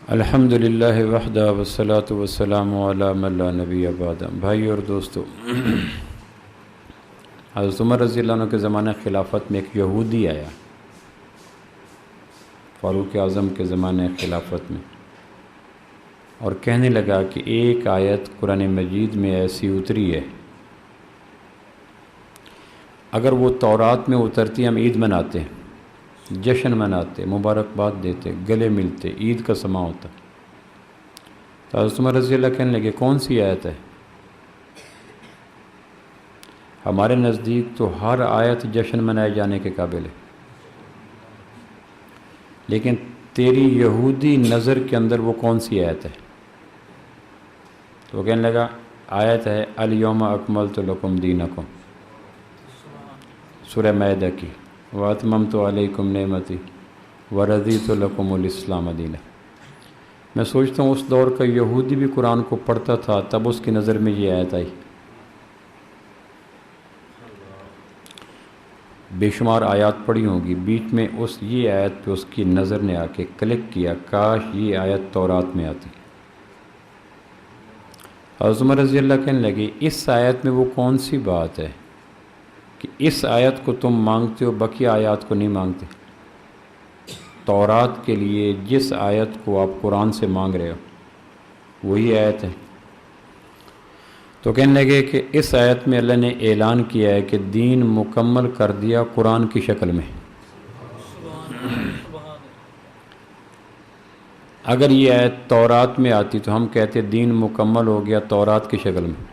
الحمدللہ وحدہ والصلاة والسلام علی من لا نبی بعد۔ بھائی اور دوستو، حضرت عمر رضی اللہ عنہ کے زمانہ خلافت میں ایک یہودی آیا، فاروق اعظم کے زمانہ خلافت میں، اور کہنے لگا کہ ایک آیت قرآن مجید میں ایسی اتری ہے، اگر وہ تورات میں اترتی ہم عید مناتے ہیں، جشن مناتے، مبارکباد دیتے، گلے ملتے، عید کا سماں ہوتا۔ تو حضرت عمر رضی اللہ کہنے لگے کون سی آیت ہے؟ ہمارے نزدیک تو ہر آیت جشن منائے جانے کے قابل ہے، لیکن تیری یہودی نظر کے اندر وہ کون سی آیت ہے؟ تو وہ کہنے لگا آیت ہے الیوم اکملت لکم دینکم، سورہ مائدہ کی، واتممت علیکم نعمتی ورضیت لکم الاسلام دینا۔ میں سوچتا ہوں اس دور کا یہودی بھی قرآن کو پڑھتا تھا، تب اس کی نظر میں یہ آیت آئی۔ بے شمار آیات پڑھی ہوں گی، بیچ میں یہ آیت پہ اس کی نظر نے آ کے کلک کیا، کاش یہ آیت تورات میں آتی۔ حضرت عمر رضی اللہ کہنے لگے اس آیت میں وہ کون سی بات ہے کہ اس آیت کو تم مانگتے ہو، باقی آیات کو نہیں مانگتے؟ تورات کے لیے جس آیت کو آپ قرآن سے مانگ رہے ہو وہی آیت ہے۔ تو کہنے لگے کہ اس آیت میں اللہ نے اعلان کیا ہے کہ دین مکمل کر دیا قرآن کی شکل میں۔ اگر یہ آیت تورات میں آتی تو ہم کہتے دین مکمل ہو گیا تورات کی شکل میں،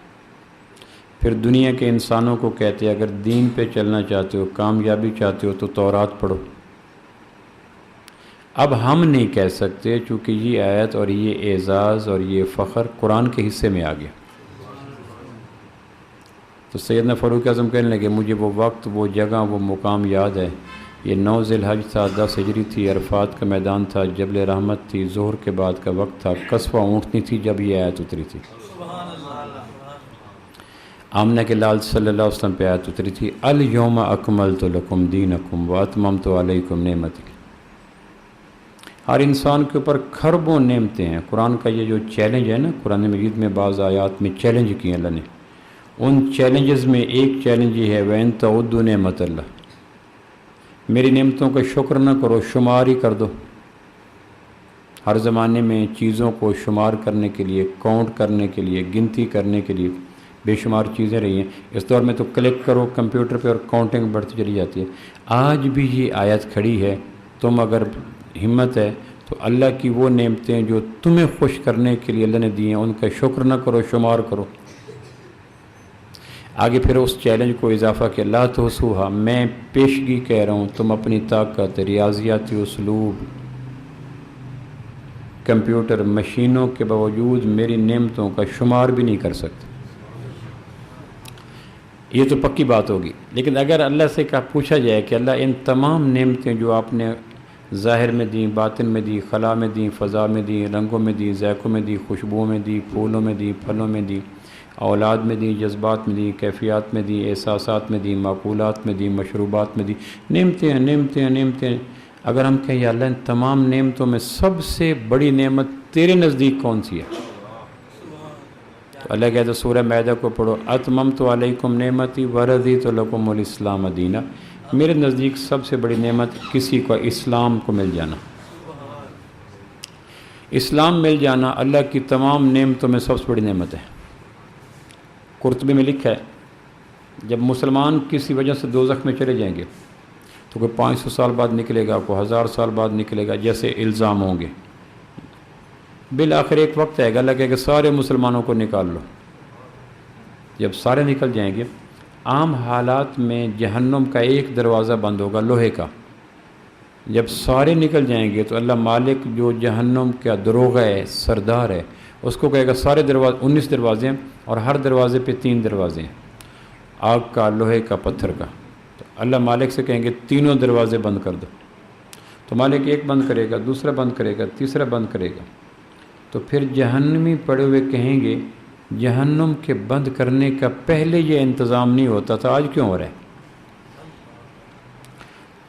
پھر دنیا کے انسانوں کو کہتے اگر دین پہ چلنا چاہتے ہو، کامیابی چاہتے ہو تو تورات پڑھو۔ اب ہم نہیں کہہ سکتے چونکہ یہ آیت اور یہ اعزاز اور یہ فخر قرآن کے حصے میں آ گیا۔ تو سیدنا فاروق اعظم کہنے لگے مجھے وہ وقت، وہ جگہ، وہ مقام یاد ہے۔ یہ 9 ذی الحج تھا، 10 ہجری تھی، عرفات کا میدان تھا، جبل رحمت تھی، ظہر کے بعد کا وقت تھا، قصوہ اونٹنی تھی جب یہ آیت اتری تھی۔ آمنہ کے لال صلی اللہ علیہ وسلم پہ آیت اتری تھی الیوم اکملت لکم دینکم واتممت علیکم نعمتی۔ ہر انسان کے اوپر کھربوں نعمتیں ہیں۔ قرآن کا یہ جو چیلنج ہے نا، قرآن مجید میں بعض آیات میں چیلنج کیے اللہ نے، ان چیلنجز میں ایک چیلنج یہ ہے وَإِن تَعُدُّوا نِعْمَتَ اللَّهِ، میری نعمتوں کا شکر نہ کرو، شمار ہی کر دو۔ ہر زمانے میں چیزوں کو شمار کرنے کے لیے، کاؤنٹ کرنے کے لیے، گنتی کرنے کے لیے بے شمار چیزیں رہی ہیں۔ اس دور میں تو کلک کرو کمپیوٹر پہ اور کاؤنٹنگ بڑھتی چلی جاتی ہے۔ آج بھی یہ آیت کھڑی ہے، تم اگر ہمت ہے تو اللہ کی وہ نعمتیں جو تمہیں خوش کرنے کے لیے اللہ نے دی ہیں ان کا شکر نہ کرو، شمار کرو۔ آگے پھر اس چیلنج کو اضافہ کہ لا تحصوها، میں پیشگی کہہ رہا ہوں، تم اپنی طاقت، ریاضیاتی اسلوب، کمپیوٹر، مشینوں کے باوجود میری نعمتوں کا شمار بھی نہیں کر سکتے۔ یہ تو پکی بات ہوگی، لیکن اگر اللہ سے پوچھا جائے کہ اللہ ان تمام نعمتیں جو آپ نے ظاہر میں دی، باطن میں دی، خلا میں دی، فضا میں دی، رنگوں میں دی، ذائقوں میں دی، خوشبوؤں میں دی، پھولوں میں دی، پھلوں میں دی، اولاد میں دی، جذبات میں دی، کیفیات میں دی، احساسات میں دی، معقولات میں دی، مشروبات میں دی، نعمتیں نعمتیں نعمتیں۔ اگر ہم کہیں یا اللہ ان تمام نعمتوں میں سب سے بڑی نعمت تیرے نزدیک کون سی ہے؟ تو اللہ کہتا ہے سورہ مائدہ کو پڑھو اتممت علیکم نعمتی ورضیت لکم الاسلام دینا۔ میرے نزدیک سب سے بڑی نعمت کسی کو اسلام کو مل جانا، اسلام مل جانا اللہ کی تمام نعمتوں میں سب سے بڑی نعمت ہے۔ قرطبی میں لکھا ہے جب مسلمان کسی وجہ سے دوزخ میں چلے جائیں گے تو کوئی 500 سال بعد نکلے گا، کوئی 1000 سال بعد نکلے گا، جیسے الزام ہوں گے۔ بالآخر ایک وقت آئے گا اللہ کہے کہ سارے مسلمانوں کو نکال لو۔ جب سارے نکل جائیں گے، عام حالات میں جہنم کا ایک دروازہ بند ہوگا لوہے کا۔ جب سارے نکل جائیں گے تو اللہ مالک جو جہنم کا دروغہ ہے، سردار ہے، اس کو کہے گا سارے دروازے 19 دروازے ہیں اور ہر دروازے پہ 3 دروازے ہیں، آگ کا، لوہے کا، پتھر کا۔ تو اللہ مالک سے کہیں گے تینوں دروازے بند کر دو۔ تو مالک ایک بند کرے گا، دوسرا بند کرے گا، تیسرا بند کرے گا۔ تو پھر جہنمی پڑے ہوئے کہیں گے جہنم کے بند کرنے کا پہلے یہ انتظام نہیں ہوتا تھا، آج کیوں ہو رہا ہے؟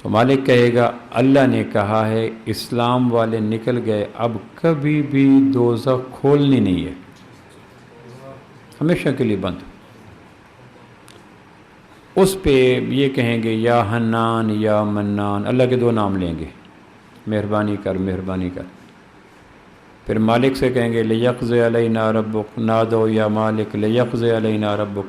تو مالک کہے گا اللہ نے کہا ہے اسلام والے نکل گئے، اب کبھی بھی دوزخ کھولنی نہیں ہے، ہمیشہ کے لیے بند۔ اس پہ یہ کہیں گے یا حنان یا منان، اللہ کے دو نام لیں گے، مہربانی کر مہربانی کر۔ پھر مالک سے کہیں گے لیقضی علینا ربک، نادو یا مالک لیقضی علینا ربک،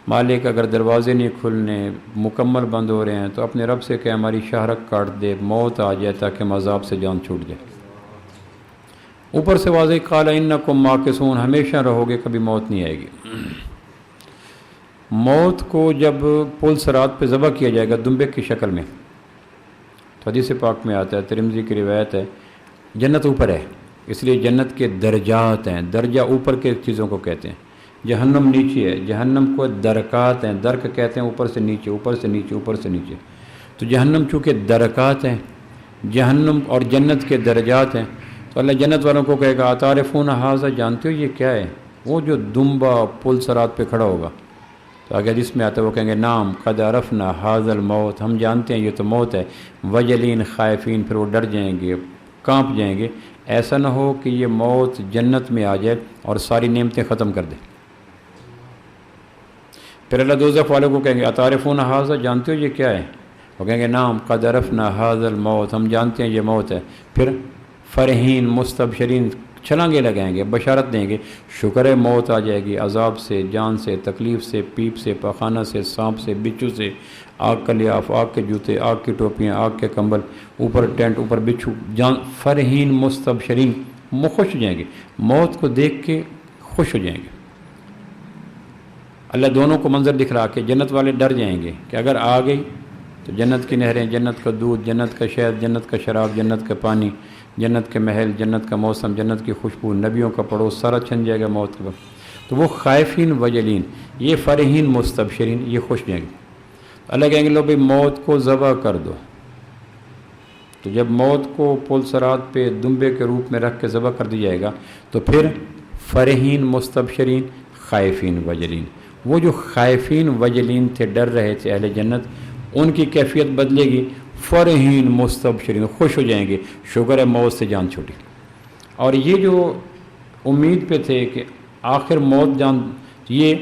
مالک اگر دروازے نہیں کھلنے، مکمل بند ہو رہے ہیں تو اپنے رب سے کہ ہماری شہرک کاٹ دے، موت آ جائے تاکہ ہم عذاب سے جان چھوٹ جائے۔ اوپر سے واضح قال انکم ماکثون، ہمیشہ رہو گے، کبھی موت نہیں آئے گی۔ موت کو جب پل صراط پہ ذبح کیا جائے گا دمبے کی شکل میں، تو حدیث پاک میں آتا ہے، ترمذی کی روایت ہے، جنت اوپر ہے، اس لیے جنت کے درجات ہیں، درجہ اوپر کے چیزوں کو کہتے ہیں۔ جہنم نیچے ہے، جہنم کو درکات ہیں، درک کہتے ہیں اوپر سے نیچے، اوپر سے نیچے، اوپر سے نیچے۔ تو جہنم چونکہ درکات ہیں، جہنم اور جنت کے درجات ہیں، تو اللہ جنت والوں کو کہے گا اتعرفون ھذا، جانتے ہو یہ کیا ہے؟ وہ جو دمبا پل صراط پہ کھڑا ہوگا، تو آگے جس میں آتا ہے وہ کہیں گے نام قد عرفنا ھذا الموت، ہم جانتے ہیں یہ تو موت ہے، وجلین خائفین، پھر وہ ڈر جائیں گے، کانپ جائیں گے۔ ایسا نہ ہو کہ یہ موت جنت میں آ جائے اور ساری نعمتیں ختم کر دے۔ پھر اللہ دوزخ والوں کو کہیں گے اتعرفون ھذا، جانتے ہو یہ کیا ہے؟ وہ کہیں گے نام قد عرفنا ھذا الموت، ہم جانتے ہیں یہ موت ہے۔ پھر فرحین مستبشرین، چھلانگے لگائیں گے، بشارت دیں گے، شکر ہے موت آ جائے گی، عذاب سے، جان سے، تکلیف سے، پیپ سے، پخانہ سے، سانپ سے، بچھو سے، آگ کا لیاف، آگ کے جوتے، آگ کی ٹوپیاں، آگ کے کمبل، اوپر ٹینٹ، اوپر بچھو، جان، فرحین مستبشرین، خوش ہو جائیں گے، موت کو دیکھ کے خوش ہو جائیں گے۔ اللہ دونوں کو منظر دکھلا کے جنت والے ڈر جائیں گے کہ اگر آ گئی تو جنت کی نہریں، جنت کا دودھ، جنت کا شہد، جنت کا شراب، جنت کا پانی، جنت کے محل، جنت کا موسم، جنت کی خوشبو، نبیوں کا پڑوس، سارا چھن جائے گا موت کے وقت۔ تو وہ خائفین وجلین، یہ فرحین مستبشرین، یہ خوش جائیں گے۔ اللہ کہیں گے لو بھائی موت کو ذبح کر دو۔ تو جب موت کو پل صراط پہ دمبے کے روپ میں رکھ کے ذبح کر دیا جائے گا تو پھر فرحین مستبشرین، خائفین وجلین، وہ جو خائفین وجلین تھے، ڈر رہے تھے اہل جنت، ان کی کیفیت بدلے گی، فرحین مستبشرین، خوش ہو جائیں گے، شکر ہے موت سے جان چھوٹی۔ اور یہ جو امید پہ تھے کہ آخر موت جان، یہ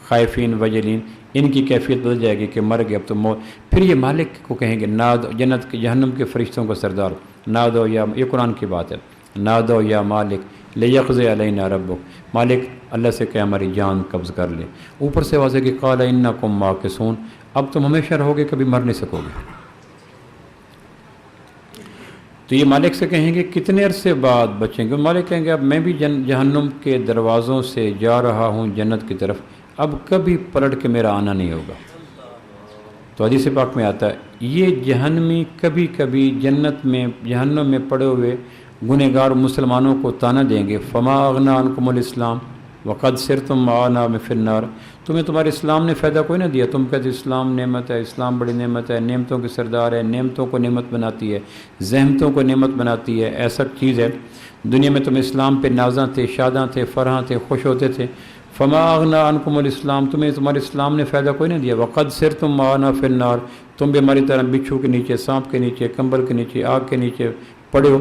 خائفین وجلین، ان کی کیفیت بدل جائے گی کہ مر گئے اب تو موت۔ پھر یہ مالک کو کہیں گے نادو، جنت کے جہنم کے فرشتوں کا سردار، نادو یا، یہ قرآن کی بات ہے، نادو یا مالک لیقضی علینا ربک، مالک اللہ سے کہ ہماری جان قبض کر لے۔ اوپر سے واضح کہ قال انکم ماکثون، اب تم ہمیشہ رہو گے، کبھی مر نہیں سکو گے۔ تو یہ مالک سے کہیں گے کتنے عرصے بعد بچیں گے؟ مالک کہیں گے اب میں بھی جہنم کے دروازوں سے جا رہا ہوں جنت کی طرف، اب کبھی پلٹ کے میرا آنا نہیں ہوگا۔ تو حدیث پاک میں آتا ہے یہ جہنمی کبھی کبھی جنت میں، جہنم میں پڑے ہوئے گنہگار مسلمانوں کو تانا دیں گے، فما اغنی عنکم الاسلام وقد سرتم معنا فی النار، تمہیں تمہارے اسلام نے فائدہ کوئی نہ دیا، تم کہتے اسلام نعمت ہے، اسلام بڑی نعمت ہے، نعمتوں کی سردار ہے، نعمتوں کو نعمت بناتی ہے، زحمتوں کو نعمت بناتی ہے، ایسا چیز ہے، دنیا میں تم اسلام پہ نازاں تھے، شاداں تھے، فرحاں تھے، خوش ہوتے تھے، فما اغنی عنکم الاسلام، تمہیں تمہارے اسلام نے فائدہ کوئی نہ دیا، وقد سرتم معنا فی النار، تم بھی ہماری طرح بچھو کے نیچے، سانپ کے نیچے، کمبل کے نیچے، آگ کے نیچے پڑے ہو۔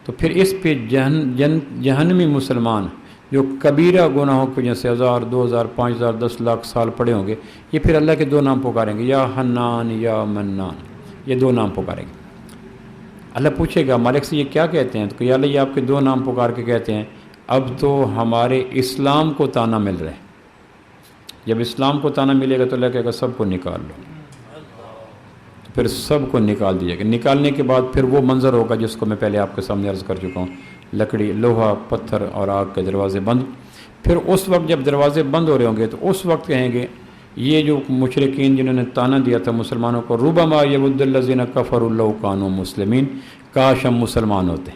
تو پھر اس پہ جہنمی مسلمان جو کبیرہ گناہوں کی وجہ سے 1000 2000 5000 10 لاکھ سال پڑے ہوں گے، یہ پھر اللہ کے دو نام پکاریں گے، یا حنان یا منان، یہ دو نام پکاریں گے۔ اللہ پوچھے گا مالک سے یہ کیا کہتے ہیں؟ تو کہ یا اللہ یہ آپ کے دو نام پکار کے کہتے ہیں اب تو ہمارے اسلام کو تانا مل رہا ہے۔ جب اسلام کو تانا ملے گا تو اللہ کہے گا سب کو نکال لو، تو پھر سب کو نکال دیجیے گا۔ نکالنے کے بعد پھر وہ منظر ہوگا جس کو میں پہلے آپ کے سامنے عرض کر چکا ہوں، لکڑی، لوہا، پتھر اور آگ کے دروازے بند۔ پھر اس وقت جب دروازے بند ہو رہے ہوں گے تو اس وقت کہیں گے یہ جو مشرکین جنہوں نے تانا دیا تھا مسلمانوں کو، ربما یود الذین کفروا لو کانوا مسلمین، کاش ہم مسلمان ہوتے۔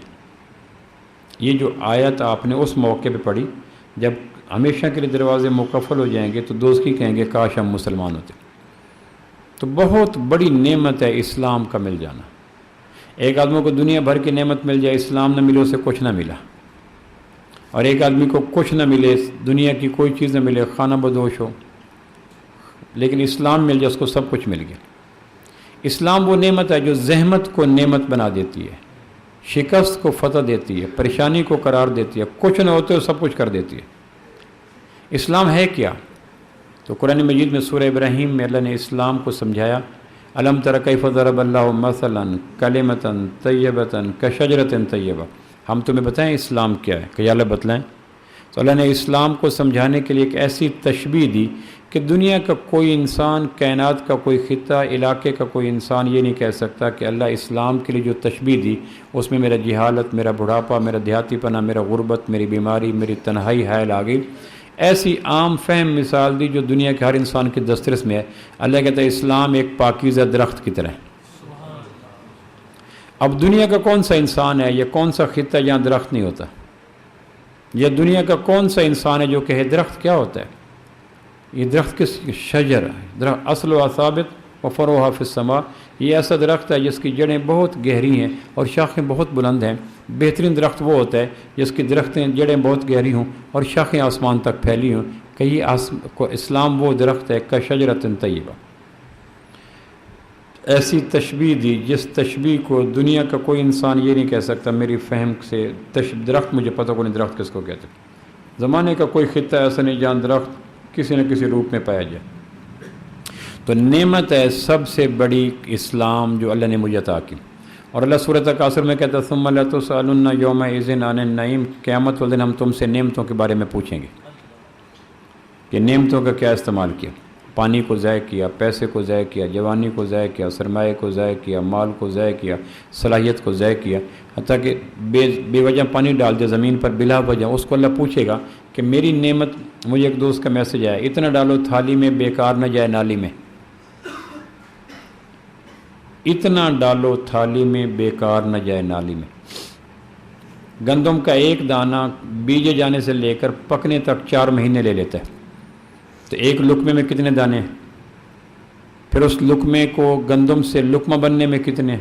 یہ جو آیت آپ نے اس موقع پہ پڑھی جب ہمیشہ کے لیے دروازے مقفل ہو جائیں گے تو دوست کی کہیں گے کاش ہم مسلمان ہوتے۔ تو بہت بڑی نعمت ہے اسلام کا مل جانا۔ ایک آدمی کو دنیا بھر کی نعمت مل جائے، اسلام نہ ملے اسے کچھ نہ ملا، اور ایک آدمی کو کچھ نہ ملے، دنیا کی کوئی چیز نہ ملے، خانہ بدوش ہو، لیکن اسلام مل جائے اس کو سب کچھ مل گیا۔ اسلام وہ نعمت ہے جو زحمت کو نعمت بنا دیتی ہے، شکست کو فتح دیتی ہے، پریشانی کو قرار دیتی ہے، کچھ نہ ہوتے ہو سب کچھ کر دیتی ہے۔ اسلام ہے کیا؟ تو قرآن مجید میں سورہ ابراہیم میں اللہ نے اسلام کو سمجھایا، الم تر کیف ضرب اللہ مثلا کلمۃ طیبۃ کشجرۃ طیبہ۔ ہم تمہیں بتائیں اسلام کیا ہے؟ کہ یا اللہ بتلائیں۔ تو اللہ نے اسلام کو سمجھانے کے لیے ایک ایسی تشبیہ دی کہ دنیا کا کوئی انسان، کائنات کا کوئی خطہ، علاقے کا کوئی انسان یہ نہیں کہہ سکتا کہ اللہ اسلام کے لیے جو تشبیہ دی اس میں میرا جہالت، میرا بڑھاپا، میرا دیہاتی پنا، میرا غربت، میری بیماری، میری تنہائی حائل آ گئی۔ ایسی عام فہم مثال دی جو دنیا کے ہر انسان کے دسترس میں ہے۔ اللہ کہتا ہے اسلام ایک پاکیزہ درخت کی طرح ہے۔ اب دنیا کا کون سا انسان ہے یا کون سا خطہ جہاں درخت نہیں ہوتا؟ یا دنیا کا کون سا انسان ہے جو کہے درخت کیا ہوتا ہے؟ یہ درخت کس شجر ہے، درخت اصل و ثابت و فروعہ فی السماء، یہ ایسا درخت ہے جس کی جڑیں بہت گہری ہیں اور شاخیں بہت بلند ہیں۔ بہترین درخت وہ ہوتا ہے جس کی جڑیں بہت گہری ہوں اور شاخیں آسمان تک پھیلی ہوں، کہ یہ اسلام وہ درخت ہے کا شجرۃ طیبہ۔ ایسی تشبیہ دی جس تشبیہ کو دنیا کا کوئی انسان یہ نہیں کہہ سکتا میری فہم سے درخت مجھے پتہ کو نہیں درخت کس کو کہتے۔ زمانے کا کوئی خطہ ایسا نہیں جہاں درخت کسی نہ کسی روپ میں پایا جائے۔ تو نعمت ہے سب سے بڑی اسلام جو اللہ نے مجھے عطا کی۔ اور اللہ سورۃ تکاثر میں کہتا ہے ثم لتسألن یومئذ عن النعیم، قیامت والے دن ہم تم سے نعمتوں کے بارے میں پوچھیں گے کہ نعمتوں کا کیا استعمال کیا، پانی کو ضائع کیا، پیسے کو ضائع کیا، جوانی کو ضائع کیا، سرمایہ کو ضائع کیا، مال کو ضائع کیا، صلاحیت کو ضائع کیا، حتیٰ کہ بے وجہ پانی ڈال دیا زمین پر بلا وجہ، اس کو اللہ پوچھے گا کہ میری نعمت، مجھے ایک دوست کا میسج آیا، اتنا ڈالو تھالی میں بیکار نہ جائے نالی میں، اتنا ڈالو تھالی میں بیکار نہ جائے نالی میں۔ گندم کا ایک دانہ بیجے جانے سے لے کر پکنے تک 4 مہینے لے لیتا ہے، تو ایک لقمے میں کتنے دانے ہیں؟ پھر اس لقمے کو گندم سے لقمہ بننے میں کتنے؟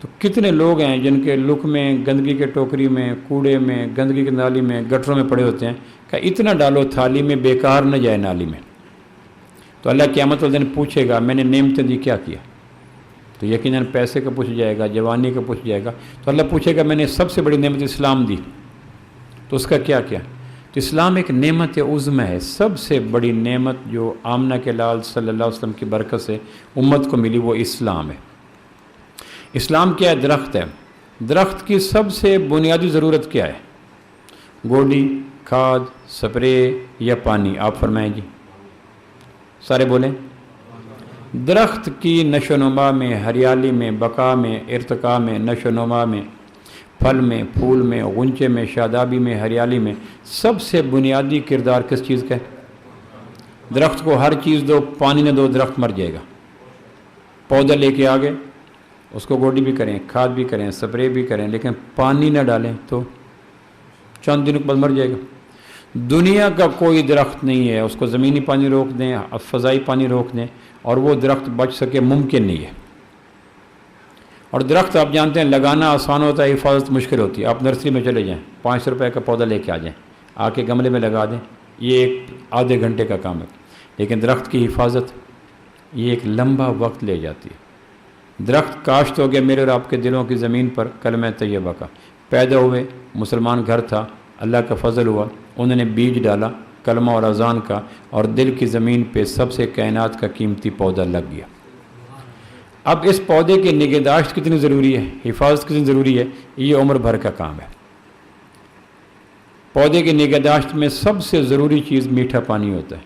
تو کتنے لوگ ہیں جن کے لقمے گندگی کے ٹوکری میں، کوڑے میں، گندگی کی نالی میں، گٹروں میں پڑے ہوتے ہیں، کہ اتنا ڈالو تھالی میں بیکار نہ جائے نالی میں۔ تو اللہ قیامت والے دن پوچھے گا میں نے نعمتیں دی کیا کیا؟ تو یقیناً پیسے کا پوچھ جائے گا، جوانی کا پوچھ جائے گا۔ تو اللہ پوچھے گا میں نے سب سے بڑی نعمت اسلام دی، تو اس کا کیا کیا؟ تو اسلام ایک نعمت عظمی ہے، سب سے بڑی نعمت جو آمنہ کے لال صلی اللہ علیہ وسلم کی برکت سے امت کو ملی وہ اسلام ہے۔ اسلام کیا ہے؟ درخت ہے۔ درخت کی سب سے بنیادی ضرورت کیا ہے؟ گوڈی، کھاد، سپرے یا پانی؟ آپ فرمائیں جی، سارے بولیں۔ درخت کی نشو و نما میں، ہریالی میں، بقا میں، ارتقاء میں، نشو و نما میں، پھل میں، پھول میں، غنچے میں، شادابی میں، ہریالی میں، سب سے بنیادی کردار کس چیز کا ہے؟ درخت کو ہر چیز دو، پانی نہ دو درخت مر جائے گا۔ پودا لے کے آگے اس کو گوڈی بھی کریں، کھاد بھی کریں، سپرے بھی کریں، لیکن پانی نہ ڈالیں تو چند دنوں کے بعد مر جائے گا۔ دنیا کا کوئی درخت نہیں ہے اس کو زمینی پانی روک دیں، فضائی پانی روک دیں اور وہ درخت بچ سکے، ممکن نہیں ہے۔ اور درخت آپ جانتے ہیں لگانا آسان ہوتا ہے، حفاظت مشکل ہوتی ہے۔ آپ نرسری میں چلے جائیں، 500 روپے کا پودا لے کے آ جائیں، آ کے گملے میں لگا دیں، یہ ایک آدھے گھنٹے کا کام ہے۔ لیکن درخت کی حفاظت یہ ایک لمبا وقت لے جاتی ہے۔ درخت کاشت ہو گیا میرے اور آپ کے دلوں کی زمین پر کلمہ طیبہ کا، پیدا ہوئے، مسلمان گھر تھا، اللہ کا فضل ہوا، انہوں نے بیج ڈالا کلمہ اور اذان کا، اور دل کی زمین پہ سب سے کائنات کا قیمتی پودا لگ گیا۔ اب اس پودے کی نگہداشت کتنی ضروری ہے، حفاظت کتنی ضروری ہے، یہ عمر بھر کا کام ہے۔ پودے کی نگہداشت میں سب سے ضروری چیز میٹھا پانی ہوتا ہے۔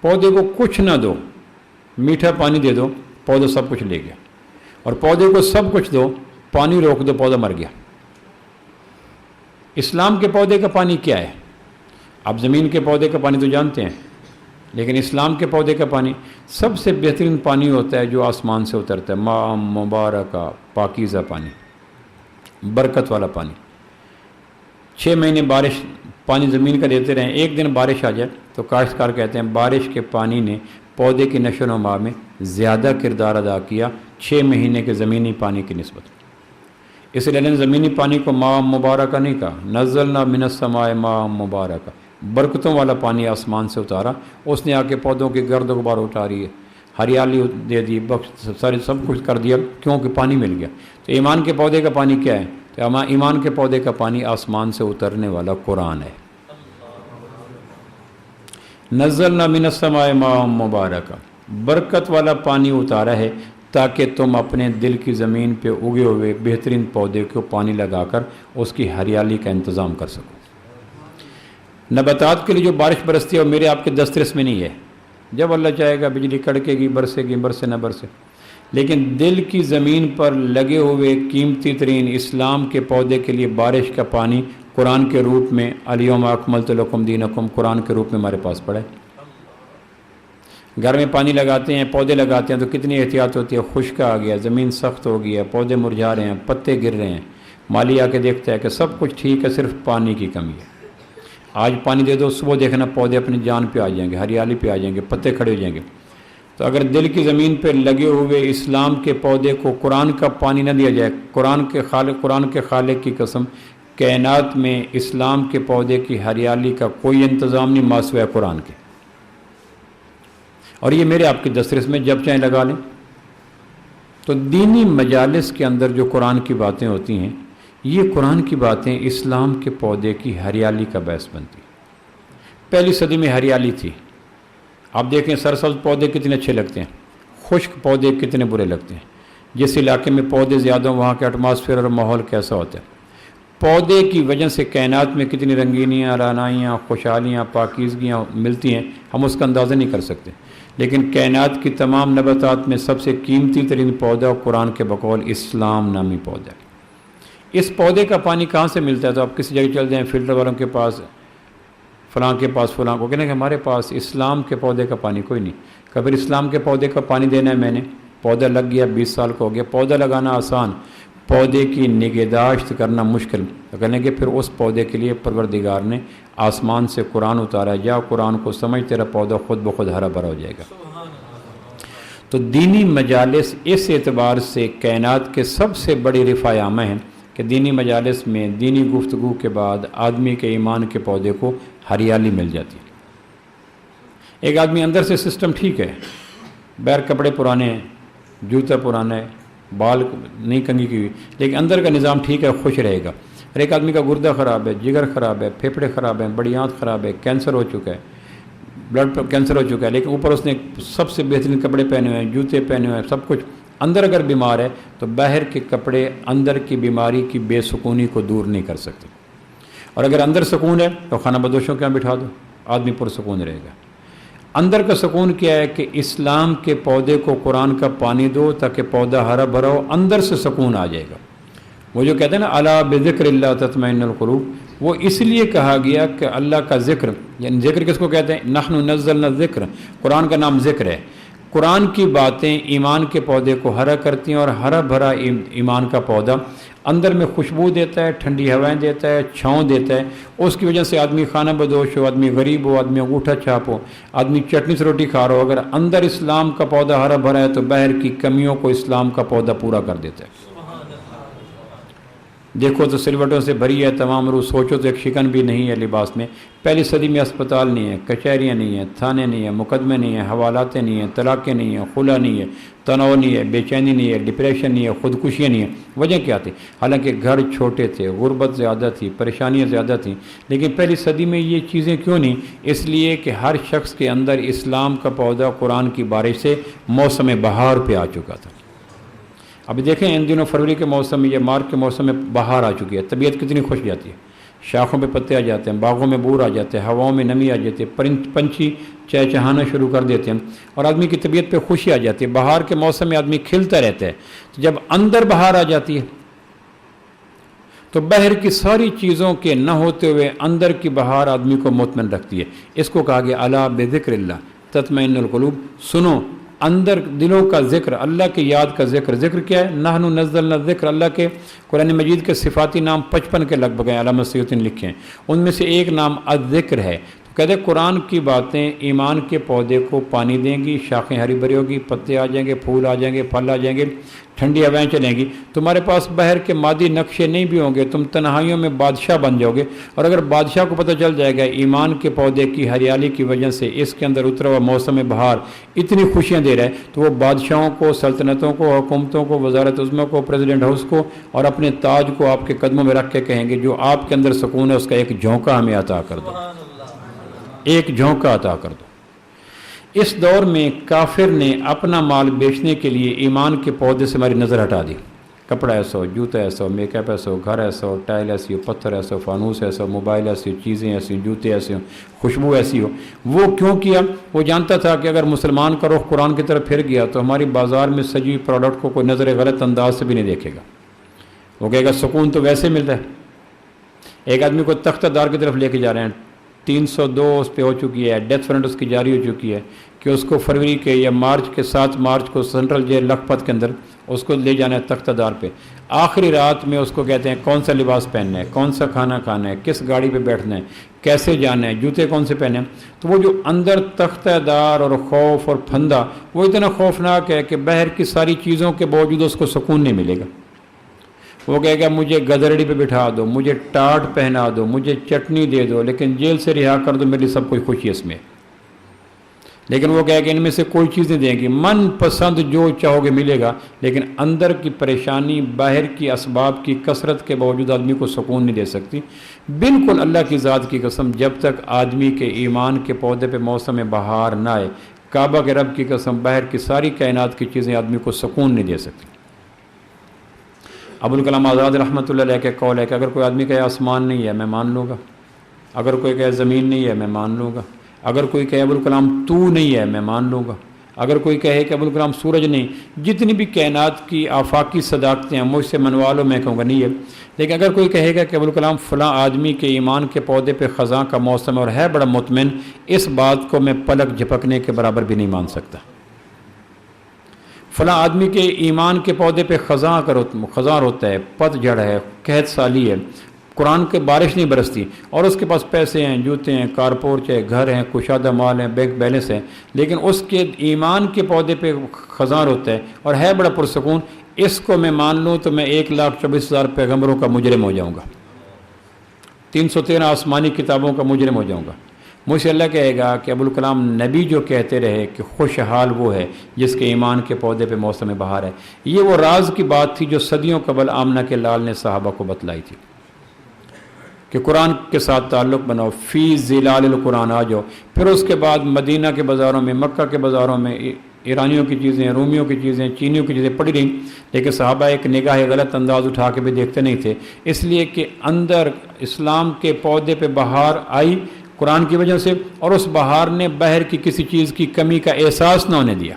پودے کو کچھ نہ دو، میٹھا پانی دے دو، پودا سب کچھ لے گیا، اور پودے کو سب کچھ دو، پانی روک دو، پودا مر گیا۔ اسلام کے پودے کا پانی کیا ہے؟ آپ زمین کے پودے کا پانی تو جانتے ہیں، لیکن اسلام کے پودے کا پانی سب سے بہترین پانی ہوتا ہے جو آسمان سے اترتا ہے، ماء مبارکہ، پاکیزہ پانی، برکت والا پانی۔ 6 مہینے بارش پانی زمین کا دیتے رہیں، ایک دن بارش آ جائے تو کاشتکار کہتے ہیں بارش کے پانی نے پودے کی نشو و نما میں زیادہ کردار ادا کیا 6 مہینے کے زمینی پانی کی نسبت۔ اس لیے نے زمینی پانی کو ماء مبارکہ نہیں کہا، نزلنا من السماء ماء مبارکہ، برکتوں والا پانی آسمان سے اتارا، اس نے آ کے پودوں کی گرد و غبار اٹھا رہی ہے، ہریالی دے دی، بخش سارے سب کچھ کر دیا، کیونکہ پانی مل گیا۔ تو ایمان کے پودے کا پانی کیا ہے؟ تو ایمان کے پودے کا پانی آسمان سے اترنے والا قرآن ہے۔ نزلنا من السماء ماء مبارکا، برکت والا پانی اتارا ہے تاکہ تم اپنے دل کی زمین پہ اگے ہوئے بہترین پودے کو پانی لگا کر اس کی ہریالی کا انتظام کر سکو۔ نباتات کے لیے جو بارش برستی ہے وہ میرے آپ کے دسترس میں نہیں ہے، جب اللہ چاہے گا بجلی کڑکے گی، برسے گی، برسے نہ برسے، لیکن دل کی زمین پر لگے ہوئے قیمتی ترین اسلام کے پودے کے لیے بارش کا پانی قرآن کے روپ میں الیوم اکملت لکم دینکم قرآن کے روپ میں ہمارے پاس پڑا ہے۔ گھر میں پانی لگاتے ہیں، پودے لگاتے ہیں تو کتنی احتیاط ہوتی ہے، خشک آ گیا، زمین سخت ہو گئی ہے، پودے مرجھا رہے ہیں، پتے گر رہے ہیں، مالی آ کے دیکھتا ہے کہ سب کچھ ٹھیک ہے، صرف پانی کی کمی ہے۔ آج پانی دے دو، صبح دیکھنا پودے اپنی جان پہ آ جائیں گے، ہریالی پہ آ جائیں گے، پتے کھڑے ہو جائیں گے۔ تو اگر دل کی زمین پہ لگے ہوئے اسلام کے پودے کو قرآن کا پانی نہ دیا جائے، قرآن کے خالق کی قسم، کائنات میں اسلام کے پودے کی ہریالی کا کوئی انتظام نہیں ماسوائے قرآن کے۔ اور یہ میرے آپ کے دسترس میں جب چاہیں لگا لیں۔ تو دینی مجالس کے اندر جو قرآن کی باتیں ہوتی ہیں، یہ قرآن کی باتیں اسلام کے پودے کی ہریالی کا باعث بنتی۔ پہلی صدی میں ہریالی تھی، آپ دیکھیں سرسبز پودے کتنے اچھے لگتے ہیں، خشک پودے کتنے برے لگتے ہیں۔ جس علاقے میں پودے زیادہ ہوں وہاں کا ایٹماسفیئر اور ماحول کیسا ہوتا ہے۔ پودے کی وجہ سے کائنات میں کتنی رنگینیاں، رعنائیاں، خوشحالیاں، پاکیزگیاں ملتی ہیں، ہم اس کا اندازہ نہیں کر سکتے۔ لیکن کائنات کی تمام نباتات میں سب سے قیمتی ترین پودا قرآن کے بقول اسلام نامی پودا ہے۔ اس پودے کا پانی کہاں سے ملتا ہے؟ تو آپ کسی جگہ چل جائیں، فلٹر والوں کے پاس، فلاں کے پاس، فلاں کو کہنا کہ ہمارے پاس اسلام کے پودے کا پانی کوئی نہیں۔ کبھی اسلام کے پودے کا پانی دینا ہے میں نے، پودا لگ گیا، 20 سال کا ہو گیا، پودا لگانا آسان، پودے کی نگہداشت کرنا مشکل۔ تو کہنے کہ پھر اس پودے کے لیے پروردگار نے آسمان سے قرآن اتارا، یا قرآن کو سمجھ تیرا پودا خود بخود ہرا بھرا ہو جائے گا۔ تو دینی مجالس اس اعتبار سے کائنات کے سب سے بڑی رفاع عامہ ہیں کہ دینی مجالس میں دینی گفتگو کے بعد آدمی کے ایمان کے پودے کو ہریالی مل جاتی ہے۔ ایک آدمی اندر سے سسٹم ٹھیک ہے، بیر کپڑے پرانے ہیں، جوتا پرانا ہے، بال نہیں کنگھی کی ہوئی، لیکن اندر کا نظام ٹھیک ہے، خوش رہے گا۔ اور ایک آدمی کا گردہ خراب ہے، جگر خراب ہے، پھیپھڑے خراب ہیں، بڑی آنت خراب ہے، کینسر ہو چکا ہے، بلڈ کینسر ہو چکا ہے، لیکن اوپر اس نے سب سے بہترین کپڑے پہنے ہوئے ہیں، جوتے پہنے ہوئے ہیں، سب کچھ، اندر اگر بیمار ہے تو باہر کے کپڑے اندر کی بیماری کی بے سکونی کو دور نہیں کر سکتے۔ اور اگر اندر سکون ہے تو خانہ بدوشوں کے یہاں بٹھا دو، آدمی پرسکون رہے گا۔ اندر کا سکون کیا ہے کہ اسلام کے پودے کو قرآن کا پانی دو تاکہ پودا ہرا بھرا ہو، اندر سے سکون آ جائے گا۔ وہ جو کہتے ہیں نا الا بذکر اللہ تطمئن القلوب، وہ اس لیے کہا گیا کہ اللہ کا ذکر، یعنی ذکر کس کو کہتے ہیں؟ نحن نزلنا الذکر، قرآن کا نام ذکر ہے۔ قرآن کی باتیں ایمان کے پودے کو ہرا کرتی ہیں، اور ہرا بھرا ایمان کا پودا اندر میں خوشبو دیتا ہے، ٹھنڈی ہوائیں دیتا ہے، چھاؤں دیتا ہے۔ اس کی وجہ سے آدمی خانہ بدوش ہو، آدمی غریب ہو، آدمی انگوٹھا چھاپ ہو، آدمی چٹنی سے روٹی کھا رہا ہو، اگر اندر اسلام کا پودا ہرا بھرا ہے تو باہر کی کمیوں کو اسلام کا پودا پورا کر دیتا ہے۔ دیکھو تو سلوٹوں سے بھری ہے تمام روح، سوچو تو ایک شکن بھی نہیں ہے لباس میں۔ پہلی صدی میں اسپتال نہیں ہے، کچہریاں نہیں ہیں، تھانے نہیں ہیں، مقدمے نہیں ہیں، حوالاتیں نہیں ہیں، طلاقیں نہیں ہیں، خلا نہیں ہے، تناؤ نہیں ہے، بے چینی نہیں ہے، ڈپریشن نہیں ہے، خودکشیاں نہیں ہیں۔ وجہ کیا تھی؟ حالانکہ گھر چھوٹے تھے، غربت زیادہ تھی، پریشانیاں زیادہ تھیں، لیکن پہلی صدی میں یہ چیزیں کیوں نہیں؟ اس لیے کہ ہر شخص کے اندر اسلام کا پودا قرآن کی بارش سے موسم بہار پہ آ چکا تھا۔ ابھی دیکھیں ان دنوں فروری کے موسم میں یا مارچ کے موسم میں بہار آ چکی ہے، طبیعت کتنی خوش جاتی ہے، شاخوں پہ پتے آ جاتے ہیں، باغوں میں بور آ جاتے ہیں، ہواؤں میں نمی آ جاتی ہے، پنچھی چہچہانا شروع کر دیتے ہیں، اور آدمی کی طبیعت پہ خوشی آ جاتی ہے۔ بہار کے موسم میں آدمی کھلتا رہتا ہے، تو جب اندر بہار آ جاتی ہے تو باہر کی ساری چیزوں کے نہ ہوتے ہوئے اندر کی بہار آدمی کو مطمئن رکھتی ہے۔ اس کو کہا گیا الا بذکر اللہ تطمئن القلوب، سنو اندر دلوں کا ذکر، اللہ کی یاد کا ذکر۔ ذکر کیا ہے؟ نحن نزلنا الذکر، اللہ کے قرآن مجید کے صفاتی نام 55 کے لگ بھگ ہیں، علامہ سیوطی نے لکھے ہیں، ان میں سے ایک نام الذکر ہے۔ کہتے ہیں قرآن کی باتیں ایمان کے پودے کو پانی دیں گی، شاخیں ہری بھری ہوگی، پتے آ جائیں گے، پھول آ جائیں گے، پھل آ جائیں گے، ٹھنڈی ہوائیں چلیں گی، تمہارے پاس بہر کے مادی نقشے نہیں بھی ہوں گے، تم تنہائیوں میں بادشاہ بن جاؤ گے۔ اور اگر بادشاہ کو پتہ چل جائے گا ایمان کے پودے کی ہریالی کی وجہ سے اس کے اندر اترا ہوا موسم بہار اتنی خوشیاں دے رہا ہے، تو وہ بادشاہوں کو، سلطنتوں کو، حکومتوں کو، وزارت عظمیٰ کو، پریزیڈنٹ ہاؤس کو اور اپنے تاج کو آپ کے قدموں میں رکھ کے کہیں گے جو آپ کے اندر سکون ہے اس کا ایک جھونکا ہمیں عطا کر دو، ایک جھونکا عطا کر دو۔ اس دور میں کافر نے اپنا مال بیچنے کے لیے ایمان کے پودے سے ہماری نظر ہٹا دی۔ کپڑا ایسا ہو، جوتا ایسا ہو، میک اپ ایسا ہو، گھر ایسا ہو، ٹائل ایسی ہو، پتھر ایسا ہو، فانوس ایسا ہو، موبائل ایسی ہو، چیزیں ایسی ہوں، جوتے ایسے ہوں، خوشبو ایسی ہو۔ وہ کیوں کیا؟ وہ جانتا تھا کہ اگر مسلمان کا رخ قرآن کی طرف پھر گیا تو ہماری بازار میں سجی ہوئی پروڈکٹ کو کوئی نظر غلط انداز سے بھی نہیں دیکھے گا۔ وہ کہے گا سکون تو ویسے ملتا ہے۔ ایک آدمی کو تختہ دار کی طرف لے کے جا رہے ہیں، 302 اس پہ ہو چکی ہے، ڈیتھ وارنٹ اس کی جاری ہو چکی ہے کہ اس کو فروری کے یا مارچ کے 7 مارچ کو سینٹرل جیل لکھپت کے اندر اس کو لے جانا ہے تختہ دار پہ۔ آخری رات میں اس کو کہتے ہیں کون سا لباس پہننا ہے، کون سا کھانا کھانا ہے، کس گاڑی پہ بیٹھنا ہے، کیسے جانا ہے، جوتے کون سے پہنے ہیں۔ تو وہ جو اندر تختہ دار اور خوف اور پھندا وہ اتنا خوفناک ہے کہ بہر کی ساری چیزوں کے باوجود اس کو سکون نہیں ملے گا۔ وہ کہے گا مجھے گدرڑی پہ بٹھا دو، مجھے ٹاٹ پہنا دو، مجھے چٹنی دے دو، لیکن جیل سے رہا کر دو، میری سب کچھ خوشی اس میں۔ لیکن وہ کہے کہ ان میں سے کوئی چیز نہیں دیں گی، من پسند جو چاہو گے ملے گا، لیکن اندر کی پریشانی، باہر کی اسباب کی کثرت کے باوجود آدمی کو سکون نہیں دے سکتی۔ بالکل اللہ کی ذات کی قسم، جب تک آدمی کے ایمان کے پودے پہ موسم بہار نہ آئے، کعبہ کے رب کی قسم باہر کی ساری کائنات کی چیزیں آدمی کو سکون نہیں دے سکتی۔ ابوالکلام آزاد رحمۃ اللہ علیہ کے قول ہے کہ اگر کوئی آدمی کہے آسمان نہیں ہے میں مان لوں گا، اگر کوئی کہے زمین نہیں ہے میں مان لوں گا، اگر کوئی کہے ابوالکلام تو نہیں ہے میں مان لوں گا، اگر کوئی کہے کہ ابوالکلام سورج نہیں، جتنی بھی کائنات کی آفاقی صداقتیں ہیں مجھ سے منوا لو، میں کہوں گا نہیں ہے۔ لیکن اگر کوئی کہے گا کہ ابوالکلام فلاں آدمی کے ایمان کے پودے پہ خزاں کا موسم اور ہے بڑا مطمئن، اس بات کو میں پلک جھپکنے کے برابر بھی نہیں مان سکتا۔ فلاں آدمی کے ایمان کے پودے پہ خزاں ہوتا ہے، پت جھڑ ہے، قحط سالی ہے، قرآن کے بارش نہیں برستی، اور اس کے پاس پیسے ہیں، جوتے ہیں، کارپورچ ہے، گھر ہیں، کشادہ مال ہیں، بینک بیلنس ہے، لیکن اس کے ایمان کے پودے پہ خزاں ہوتا ہے اور ہے بڑا پرسکون، اس کو میں مان لوں تو میں 1,24,000 پیغمبروں کا مجرم ہو جاؤں گا، 313 آسمانی کتابوں کا مجرم ہو جاؤں گا۔ مجھ سے اللہ کہے گا کہ ابوالکلام نبی جو کہتے رہے کہ خوشحال وہ ہے جس کے ایمان کے پودے پہ موسم بہار ہے۔ یہ وہ راز کی بات تھی جو صدیوں قبل آمنہ کے لال نے صحابہ کو بتلائی تھی کہ قرآن کے ساتھ تعلق بناؤ، فی ظلال القرآن آ جاؤ۔ پھر اس کے بعد مدینہ کے بازاروں میں، مکہ کے بازاروں میں ایرانیوں کی چیزیں، رومیوں کی چیزیں، چینیوں کی چیزیں پڑی رہیں، لیکن صحابہ ایک نگاہ غلط انداز اٹھا کے بھی دیکھتے نہیں تھے، اس لیے کہ اندر اسلام کے پودے پہ بہار آئی قرآن کی وجہ سے، اور اس بہار نے باہر کی کسی چیز کی کمی کا احساس نہ ہونے دیا۔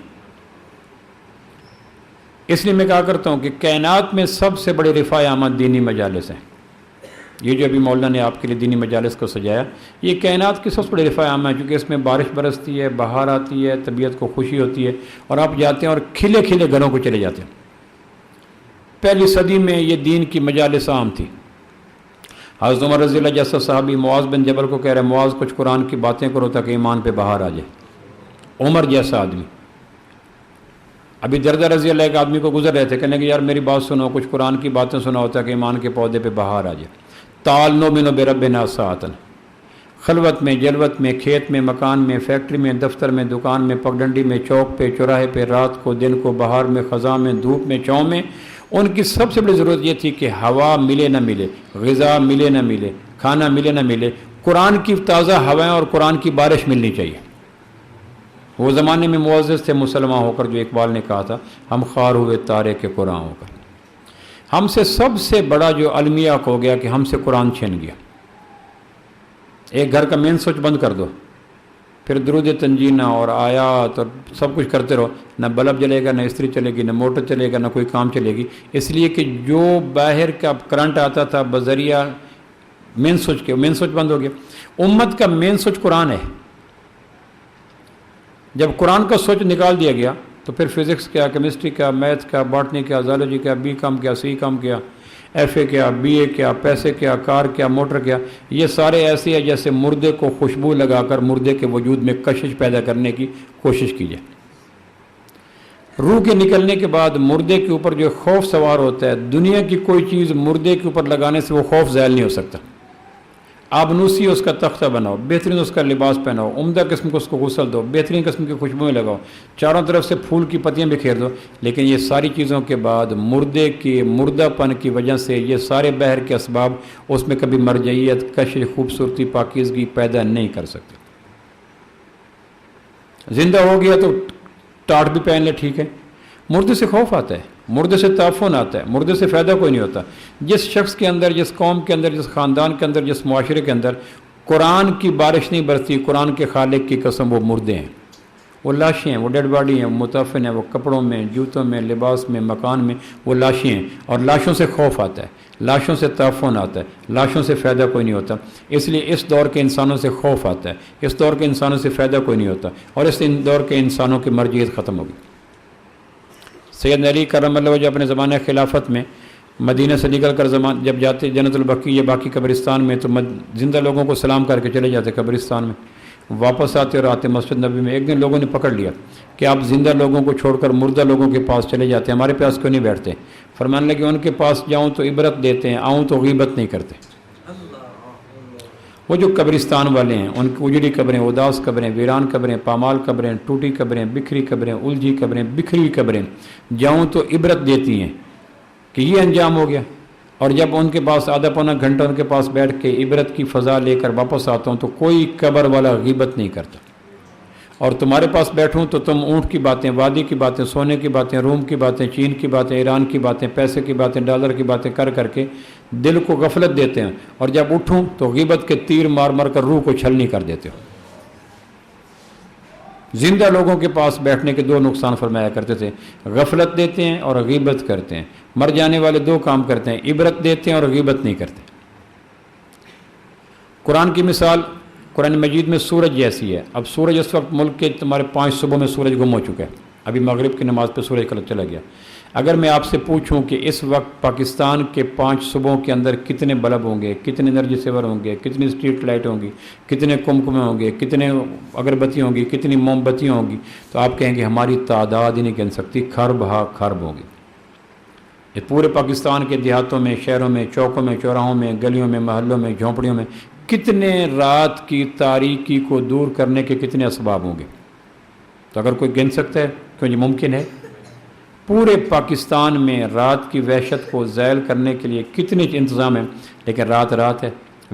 اس لیے میں کہا کرتا ہوں کہ کائنات میں سب سے بڑے رفاع آمد دینی مجالس ہیں۔ یہ جو ابھی مولانا نے آپ کے لیے دینی مجالس کو سجایا، یہ کائنات کی سب سے بڑے رفاع آمد ہے، کیونکہ اس میں بارش برستی ہے، بہار آتی ہے، طبیعت کو خوشی ہوتی ہے، اور آپ جاتے ہیں اور کھلے کھلے گھروں کو چلے جاتے ہیں۔ پہلی صدی میں یہ دین کی مجالس عام تھی۔ حضرت عمر رضی اللہ جیسا صحابی معاذ بن جبل کو کہہ رہے ہیں معاذ کچھ قرآن کی باتیں کرو تاکہ ایمان پہ بہار آ جائے۔ عمر جیسا آدمی، ابھی دردہ رضی اللہ ایک آدمی کو گزر رہے تھے، کہنے کہ یار میری بات سنو، کچھ قرآن کی باتیں سناؤ تاکہ ایمان کے پودے پہ بہار آ جائے۔ تعال نؤمن بربنا ساعۃ، خلوت میں، جلوت میں، کھیت میں، مکان میں، فیکٹری میں، دفتر میں، دکان میں، پگڈنڈی میں، چوک پہ، چوراہے پہ، رات کو، دن کو، بہار میں، خزاں میں، دھوپ میں، چھاؤں میں، ان کی سب سے بڑی ضرورت یہ تھی کہ ہوا ملے نہ ملے، غذا ملے نہ ملے، کھانا ملے نہ ملے، قرآن کی تازہ ہوائیں اور قرآن کی بارش ملنی چاہیے۔ وہ زمانے میں معزز تھے مسلمان ہو کر، جو اقبال نے کہا تھا ہم خوار ہوئے تارے کے قرآن ہو کر۔ ہم سے سب سے بڑا جو المیہ ہو گیا کہ ہم سے قرآن چھن گیا۔ ایک گھر کا مین سوئچ بند کر دو، پھر درود تنجینہ اور آیات اور سب کچھ کرتے رہو، نہ بلب جلے گا، نہ استری چلے گی، نہ موٹر چلے گا، نہ کوئی کام چلے گی، اس لیے کہ جو باہر کا کرنٹ آتا تھا بذریعہ مین سوئچ کے، مین سوئچ بند ہو گیا۔ امت کا مین سوئچ قرآن ہے۔ جب قرآن کا سوئچ نکال دیا گیا تو پھر فزکس کیا، کیمسٹری کیا، میتھ کیا، باٹنی کیا، زالوجی کیا، بی کام کیا، سی کام کیا، ایف اے کیا، بی اے کیا، پیسے کیا، کار کیا، موٹر کیا، یہ سارے ایسے ہیں جیسے مردے کو خوشبو لگا کر مردے کے وجود میں کشش پیدا کرنے کی کوشش کی جائے۔ روح کے نکلنے کے بعد مردے کے اوپر جو خوف سوار ہوتا ہے، دنیا کی کوئی چیز مردے کے اوپر لگانے سے وہ خوف زائل نہیں ہو سکتا۔ آبنوسی اس کا تختہ بناؤ، بہترین اس کا لباس پہناؤ، عمدہ قسم کو اس کو غسل دو، بہترین قسم کی خوشبوئیں لگاؤ، چاروں طرف سے پھول کی پتیاں بکھیر دو، لیکن یہ ساری چیزوں کے بعد مردے کے مردہ پن کی وجہ سے یہ سارے بہر کے اسباب اس میں کبھی مرجعیت، کشش، خوبصورتی، پاکیزگی پیدا نہیں کر سکتے۔ زندہ ہو گیا تو ٹاٹ بھی پہن لے، ٹھیک ہے، مردے سے خوف آتا ہے، مردے سے تعفن آتا ہے، مردے سے فائدہ کوئی نہیں ہوتا۔ جس شخص کے اندر، جس قوم کے اندر، جس خاندان کے اندر، جس معاشرے کے اندر قرآن کی بارش نہیں برستی، قرآن کے خالق کی قسم وہ مردے ہیں، وہ لاشیں ہیں، وہ ڈیڈ باڈی ہیں، وہ متعفن ہیں، وہ کپڑوں میں، جوتوں میں، لباس میں، مکان میں وہ لاشیں ہیں، اور لاشوں سے خوف آتا ہے، لاشوں سے تعفن آتا ہے، لاشوں سے فائدہ کوئی نہیں ہوتا۔ اس لیے اس دور کے انسانوں سے خوف آتا ہے، اس دور کے انسانوں سے فائدہ کوئی نہیں ہوتا، اور اس دور کے انسانوں کی مرجعیت ختم ہوگی۔ سید علی کرم اللہ وجہ اپنے زمانہ خلافت میں مدینہ سے نکل کر جب جاتے جنت البقیع یا باقی قبرستان میں تو زندہ لوگوں کو سلام کر کے چلے جاتے قبرستان میں، واپس آتے اور آتے مسجد نبی میں۔ ایک دن لوگوں نے پکڑ لیا کہ آپ زندہ لوگوں کو چھوڑ کر مردہ لوگوں کے پاس چلے جاتے ہیں، ہمارے پاس کیوں نہیں بیٹھتے؟ فرمانے لگے ان کے پاس جاؤں تو عبرت دیتے ہیں، آؤں تو غیبت نہیں کرتے۔ وہ جو قبرستان والے ہیں، ان کی اجڑی قبریں، اداس قبریں، ویران قبریں، پامال قبریں، ٹوٹی قبریں، بکھری قبریں، الجھی قبریں، بکھری ہوئی قبریں جاؤں تو عبرت دیتی ہیں کہ یہ انجام ہو گیا، اور جب ان کے پاس آدھا پونا گھنٹہ ان کے پاس بیٹھ کے عبرت کی فضا لے کر واپس آتا ہوں تو کوئی قبر والا غیبت نہیں کرتا۔ اور تمہارے پاس بیٹھوں تو تم اونٹ کی باتیں، وادی کی باتیں، سونے کی باتیں، روم کی باتیں، چین کی باتیں، ایران کی باتیں، پیسے کی باتیں، ڈالر کی باتیں کر کر کے دل کو غفلت دیتے ہیں، اور جب اٹھوں تو غیبت کے تیر مار مار کر روح کو چھلنی کر دیتے ہو۔ زندہ لوگوں کے پاس بیٹھنے کے دو نقصان فرمایا کرتے تھے، غفلت دیتے ہیں اور غیبت کرتے ہیں۔ مر جانے والے دو کام کرتے ہیں، عبرت دیتے ہیں اور غیبت نہیں کرتے۔ قرآن کی مثال قرآن مجید میں سورج جیسی ہے۔ اب سورج اس وقت ملک کے تمہارے 5 صوبوں میں سورج گم ہو چکا ہے، ابھی مغرب کی نماز پہ سورج چلا گیا۔ اگر میں آپ سے پوچھوں کہ اس وقت پاکستان کے 5 صوبوں کے اندر کتنے بلب ہوں گے، کتنے انرجی سیور ہوں گے، کتنی اسٹریٹ لائٹ ہوں گی، کتنے کمکمے ہوں گے، کتنے اگربتیاں ہوں گی، کتنی موم بتیاں ہوں گی، تو آپ کہیں گے ہماری تعداد ہی نہیں گن سکتی، خرب ہا خرب ہوگی۔ یہ پورے پاکستان کے دیہاتوں میں، شہروں میں، چوکوں میں، چوراہوں میں، گلیوں میں، محلوں میں، جھونپڑیوں میں کتنے رات کی تاریکی کو دور کرنے کے کتنے اسباب ہوں گے؟ تو اگر کوئی گن سکتا ہے کیوں یہ ممکن ہے؟ پورے پاکستان میں رات کی وحشت کو زائل کرنے کے لیے کتنے انتظام ہیں، لیکن رات رات ہے،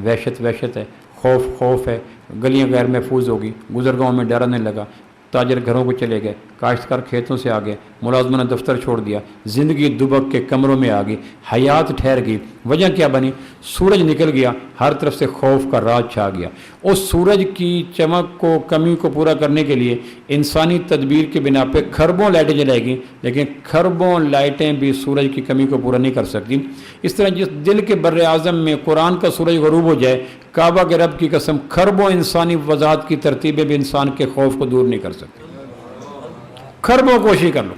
وحشت وحشت ہے، خوف خوف ہے، گلیاں غیر محفوظ ہوگی، گزرگاہوں میں ڈر نہیں لگا، تاجر گھروں کو چلے گئے، کاشتکار کھیتوں سے آ گئے، ملازمہ نے دفتر چھوڑ دیا، زندگی دبک کے کمروں میں آ گئی، حیات ٹھہر گئی۔ وجہ کیا بنی؟ سورج نکل گیا، ہر طرف سے خوف کا راج چھا گیا۔ اس سورج کی چمک کو، کمی کو پورا کرنے کے لیے انسانی تدبیر کے بنا پہ خربوں لائٹیں جلائے گی، لیکن خربوں لائٹیں بھی سورج کی کمی کو پورا نہیں کر سکتی۔ اس طرح جس دل کے بر اعظم میں قرآن کا سورج غروب ہو جائے، کعبہ کے رب کی قسم خربوں انسانی وضاحت کی ترتیبیں بھی انسان کے خوف کو دور نہیں کر سکتی۔ خربوں کوشش کر لو،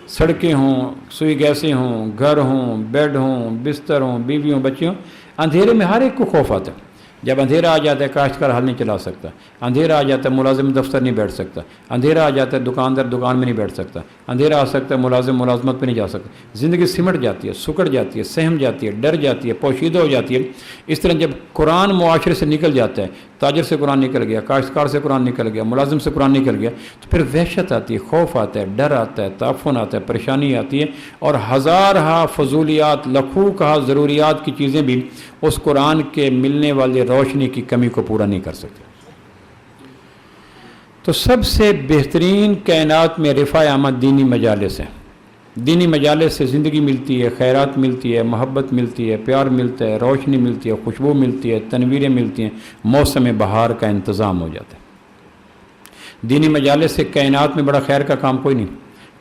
سڑکیں ہوں، سوئی گیسیں ہوں، گھر ہوں، بیڈ ہوں، بستر ہوں، بیوی ہوں، بچے ہوں، اندھیرے میں ہر ایک کو خوف آتا ہے۔ جب اندھیرا آ جاتا ہے کاشتکار حل نہیں چلا سکتا، اندھیرا آ جاتا ہے ملازم دفتر نہیں بیٹھ سکتا، اندھیرا آ جاتا ہے دکاندار دکان میں نہیں بیٹھ سکتا، اندھیرا آ سکتا ہے ملازم ملازمت پہ نہیں جا سکتا، زندگی سمٹ جاتی ہے، سکڑ جاتی ہے، سہم جاتی ہے، ڈر جاتی ہے، پوشیدہ ہو جاتی ہے۔ اس طرح جب قرآن معاشرے سے نکل جاتا ہے، تاجر سے قرآن نکل گیا، کاشتکار سے قرآن نکل گیا، ملازم سے قرآن نکل گیا، تو پھر وحشت آتی ہے، خوف آتا ہے، ڈر آتا ہے، تعفن آتا ہے، پریشانی آتی ہے، اور ہزارہا فضولیات، لاکھوں کہا ضروریات کی چیزیں بھی اس قرآن کے ملنے والے روشنی کی کمی کو پورا نہیں کر سکتے۔ تو سب سے بہترین کائنات میں رفع آمد دینی مجالس ہیں۔ دینی مجالس سے زندگی ملتی ہے، خیرات ملتی ہے، محبت ملتی ہے، پیار ملتا ہے، روشنی ملتی ہے، خوشبو ملتی ہے، تنویریں ملتی ہیں، موسم بہار کا انتظام ہو جاتا ہے۔ دینی مجالس سے کائنات میں بڑا خیر کا کام کوئی نہیں۔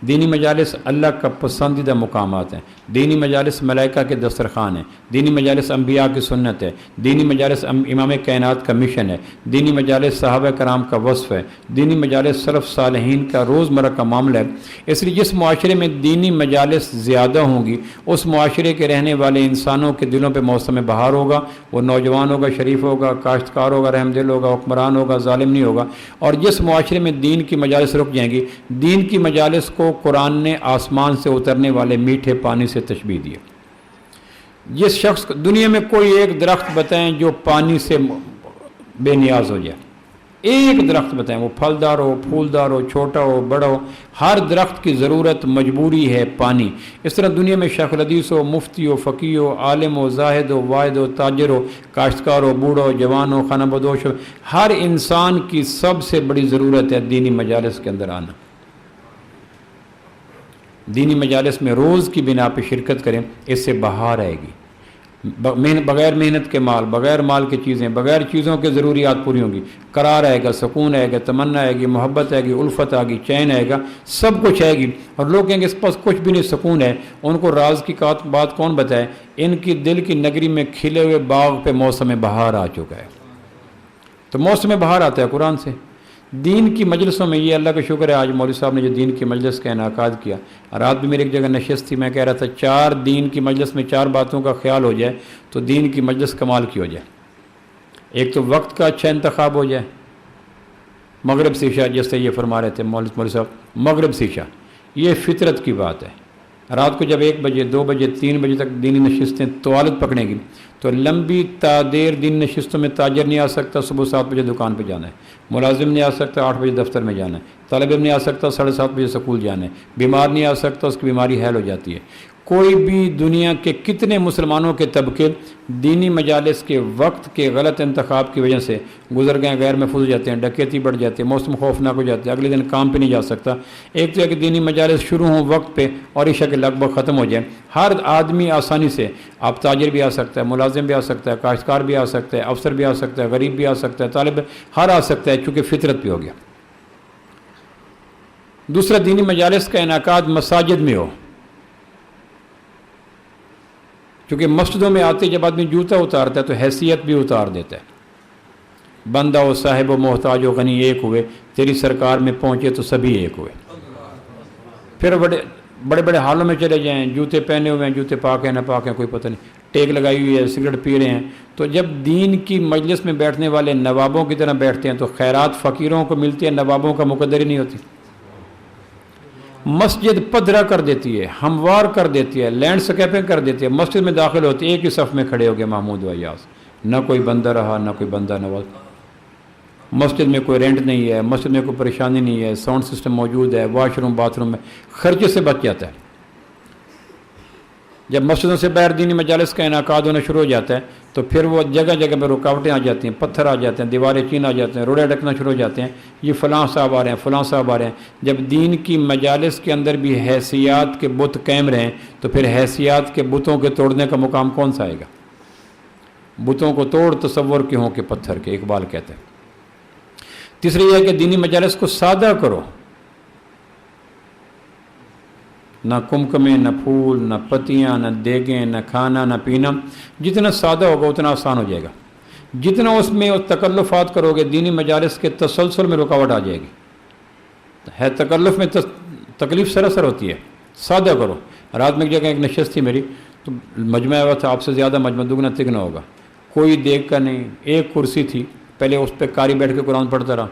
دینی مجالس اللہ کا پسندیدہ مقامات ہیں، دینی مجالس ملائکہ کے دسترخوان ہیں، دینی مجالس انبیاء کی سنت ہے، دینی مجالس امام کائنات کا مشن ہے، دینی مجالس صحابہ کرام کا وصف ہے، دینی مجالس سلف صالحین کا روزمرہ کا معاملہ ہے۔ اس لیے جس معاشرے میں دینی مجالس زیادہ ہوں گی اس معاشرے کے رہنے والے انسانوں کے دلوں پہ موسم بہار ہوگا، وہ نوجوان ہوگا، شریف ہوگا، کاشتکار ہوگا، رحم دل ہوگا، حکمران ہوگا، ظالم نہیں ہوگا۔ اور جس معاشرے میں دین کی مجالس رک جائیں گی، دین کی مجالس کو قرآن نے آسمان سے اترنے والے میٹھے پانی سے تشبیہ دی ہے۔ جس شخص دنیا میں کوئی ایک درخت بتائیں جو پانی سے بے نیاز ہو جائے، ایک درخت بتائیں، وہ پھلدار ہو، پھولدار ہو، چھوٹا ہو، بڑا ہو، ہر درخت کی ضرورت مجبوری ہے پانی۔ اس طرح دنیا میں شیخ الحدیث ہو، مفتی ہو، فقیہ ہو، عالم ہو، زاہد ہو، واحد ہو، تاجر ہو، کاشتکار ہو، بوڑھا ہو، جوان ہو، خانہ بدوش ہو، ہر انسان کی سب سے بڑی ضرورت ہے دینی مجالس کے اندر آنا۔ دینی مجالس میں روز کی بنا پہ شرکت کریں، اس سے بہار آئے گی۔ بغیر محنت کے مال، بغیر مال کی چیزیں، بغیر چیزوں کے ضروریات پوری ہوں گی، قرار آئے گا، سکون آئے گا، تمنا آئے گی، محبت آئے گی، الفت آئے گی، چین آئے گا، سب کچھ آئے گی۔ اور لوگ کہیں گے اس پاس کچھ بھی نہیں، سکون ہے، ان کو راز کی بات کون بتائے؟ ان کی دل کی نگری میں کھلے ہوئے باغ پہ موسم بہار آ چکا ہے۔ تو موسم بہار آتا ہے قرآن سے۔ دین کی مجلسوں میں یہ اللہ کا شکر ہے، آج مولوی صاحب نے جو دین کی مجلس کا انعقاد کیا، رات بھی میری ایک جگہ نشست تھی، میں کہہ رہا تھا 4 دین کی مجلس میں 4 باتوں کا خیال ہو جائے تو دین کی مجلس کمال کی ہو جائے۔ ایک تو وقت کا اچھا انتخاب ہو جائے، مغرب سے عشاء، جیسے یہ فرما رہے تھے مولوی صاحب، مغرب سے عشاء یہ فطرت کی بات ہے۔ رات کو جب 1 بجے 2 بجے 3 بجے تک دینی نشستیں طوالت پکڑیں گی تو لمبی دیر دین نشستوں میں تاجر نہیں آ سکتا، صبح 7 بجے دکان پہ جانا ہے، ملازم نہیں آ سکتا، 8 بجے دفتر میں جانا ہے، طالب علم نہیں آ سکتا، 7:30 بجے سکول جانا ہے، بیمار نہیں آ سکتا، اس کی بیماری حل ہو جاتی ہے۔ کوئی بھی دنیا کے کتنے مسلمانوں کے طبقے دینی مجالس کے وقت کے غلط انتخاب کی وجہ سے گزر گئے، غیر محفوظ ہو جاتے ہیں، ڈکیتی بڑھ جاتی ہے، موسم خوفناک ہو جاتے ہیں، اگلے دن کام پہ نہیں جا سکتا۔ ایک تو ہے کہ دینی مجالس شروع ہوں وقت پہ اور عشاء کے لگ بھگ ختم ہو جائیں، ہر آدمی آسانی سے، آپ تاجر بھی آ سکتا ہے، ملازم بھی آ سکتا ہے، کاشتکار بھی آ سکتا ہے، افسر بھی آ سکتا ہے، غریب بھی آ سکتا ہے، طالب ہر آ سکتا ہے، چونکہ فطرت بھی ہو گیا۔ دوسرا، دینی مجالس کا انعقاد مساجد میں ہو، کیونکہ مسجدوں میں آتے جب آدمی جوتا اتارتا ہے تو حیثیت بھی اتار دیتا ہے۔ بندہ و صاحب و محتاج و غنی ایک ہوئے، تیری سرکار میں پہنچے تو سبھی ایک ہوئے۔ پھر بڑے بڑے حالوں میں چلے جائیں، جوتے پہنے ہوئے ہیں، جوتے پاک ہیں نہ پاک ہیں کوئی پتہ نہیں، ٹیک لگائی ہوئی ہے، سگریٹ پی رہے ہیں، تو جب دین کی مجلس میں بیٹھنے والے نوابوں کی طرح بیٹھتے ہیں تو خیرات فقیروں کو ملتی ہے، نوابوں کا مقدر ہی نہیں ہوتی۔ مسجد پدرا کر دیتی ہے، ہموار کر دیتی ہے، لینڈ سکیپنگ کر دیتی ہے، مسجد میں داخل ہوتی ہے، ایک ہی صف میں کھڑے ہو گئے محمود و ایاز، نہ کوئی بندہ رہا نہ کوئی بندہ نواز۔ مسجد میں کوئی رینٹ نہیں ہے، مسجد میں کوئی پریشانی نہیں ہے، ساؤنڈ سسٹم موجود ہے، واش روم باتھ روم میں خرچے سے بچ جاتا ہے۔ جب مسجدوں سے باہر دینی مجالس کا انعقاد ہونا شروع ہو جاتا ہے تو پھر وہ جگہ جگہ پہ رکاوٹیں آ جاتی ہیں، پتھر آ جاتے ہیں، دیواریں چین آ جاتے ہیں، روڑے ڈکنا شروع ہو جاتے ہیں، یہ فلاں صاحب آ رہے ہیں، فلاں صاحب آ رہے ہیں۔ جب دین کی مجالس کے اندر بھی حیثیات کے بت قائم رہیں تو پھر حیثیات کے بتوں کے توڑنے کا مقام کون سا آئے گا؟ بتوں کو توڑ تصور کے ہوں کہ پتھر کے، اقبال کہتے ہیں۔ تیسری یہ ہے کہ دینی مجالس کو سادہ کرو، نہ کمکمیں، نہ پھول، نہ پتیاں، نہ دیگیں، نہ کھانا، نہ پینا۔ جتنا سادہ ہوگا اتنا آسان ہو جائے گا۔ جتنا اس میں تکلفات کرو گے دینی مجالس کے تسلسل میں رکاوٹ آ جائے گی۔ ہے تکلف میں تکلیف سراسر ہوتی ہے، سادہ کرو۔ رات میں ایک جگہ ایک نشست تھی میری، تو مجمع ہوا تھا، آپ سے زیادہ مجمع دگنا تگنا ہوگا، کوئی دیکھ کر نہیں، ایک کرسی تھی، پہلے اس پہ قاری بیٹھ کے قرآن پڑھتا رہا،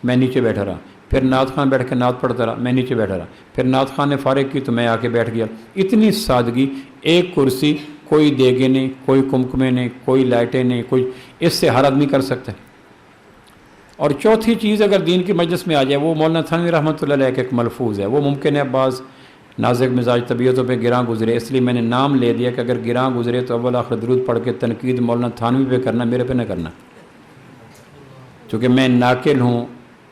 میں نیچے بیٹھا رہا، پھر نعت خان بیٹھ کے نعت پڑھتا رہا، میں نیچے بیٹھا رہا، پھر نعت خان نے فارغ کی تو میں آ کے بیٹھ گیا۔ اتنی سادگی، ایک کرسی، کوئی دیگے نہیں، کوئی کمکمے نہیں، کوئی لائٹیں نہیں، کوئی، اس سے ہر آدمی کر سکتا ہے۔ اور چوتھی چیز اگر دین کی مجلس میں آ جائے، وہ مولانا تھانوی رحمۃ اللہ علیہ کا ایک ملفوظ ہے، وہ ممکن ہے بعض نازک مزاج طبیعتوں پہ گراں گزرے، اس لیے میں نے نام لے دیا کہ اگر گراں گزرے تو اول آخر درود پڑھ کے تنقید مولانا تھانوی پہ کرنا، میرے پہ نہ کرنا، چونکہ میں ناقل ہوں،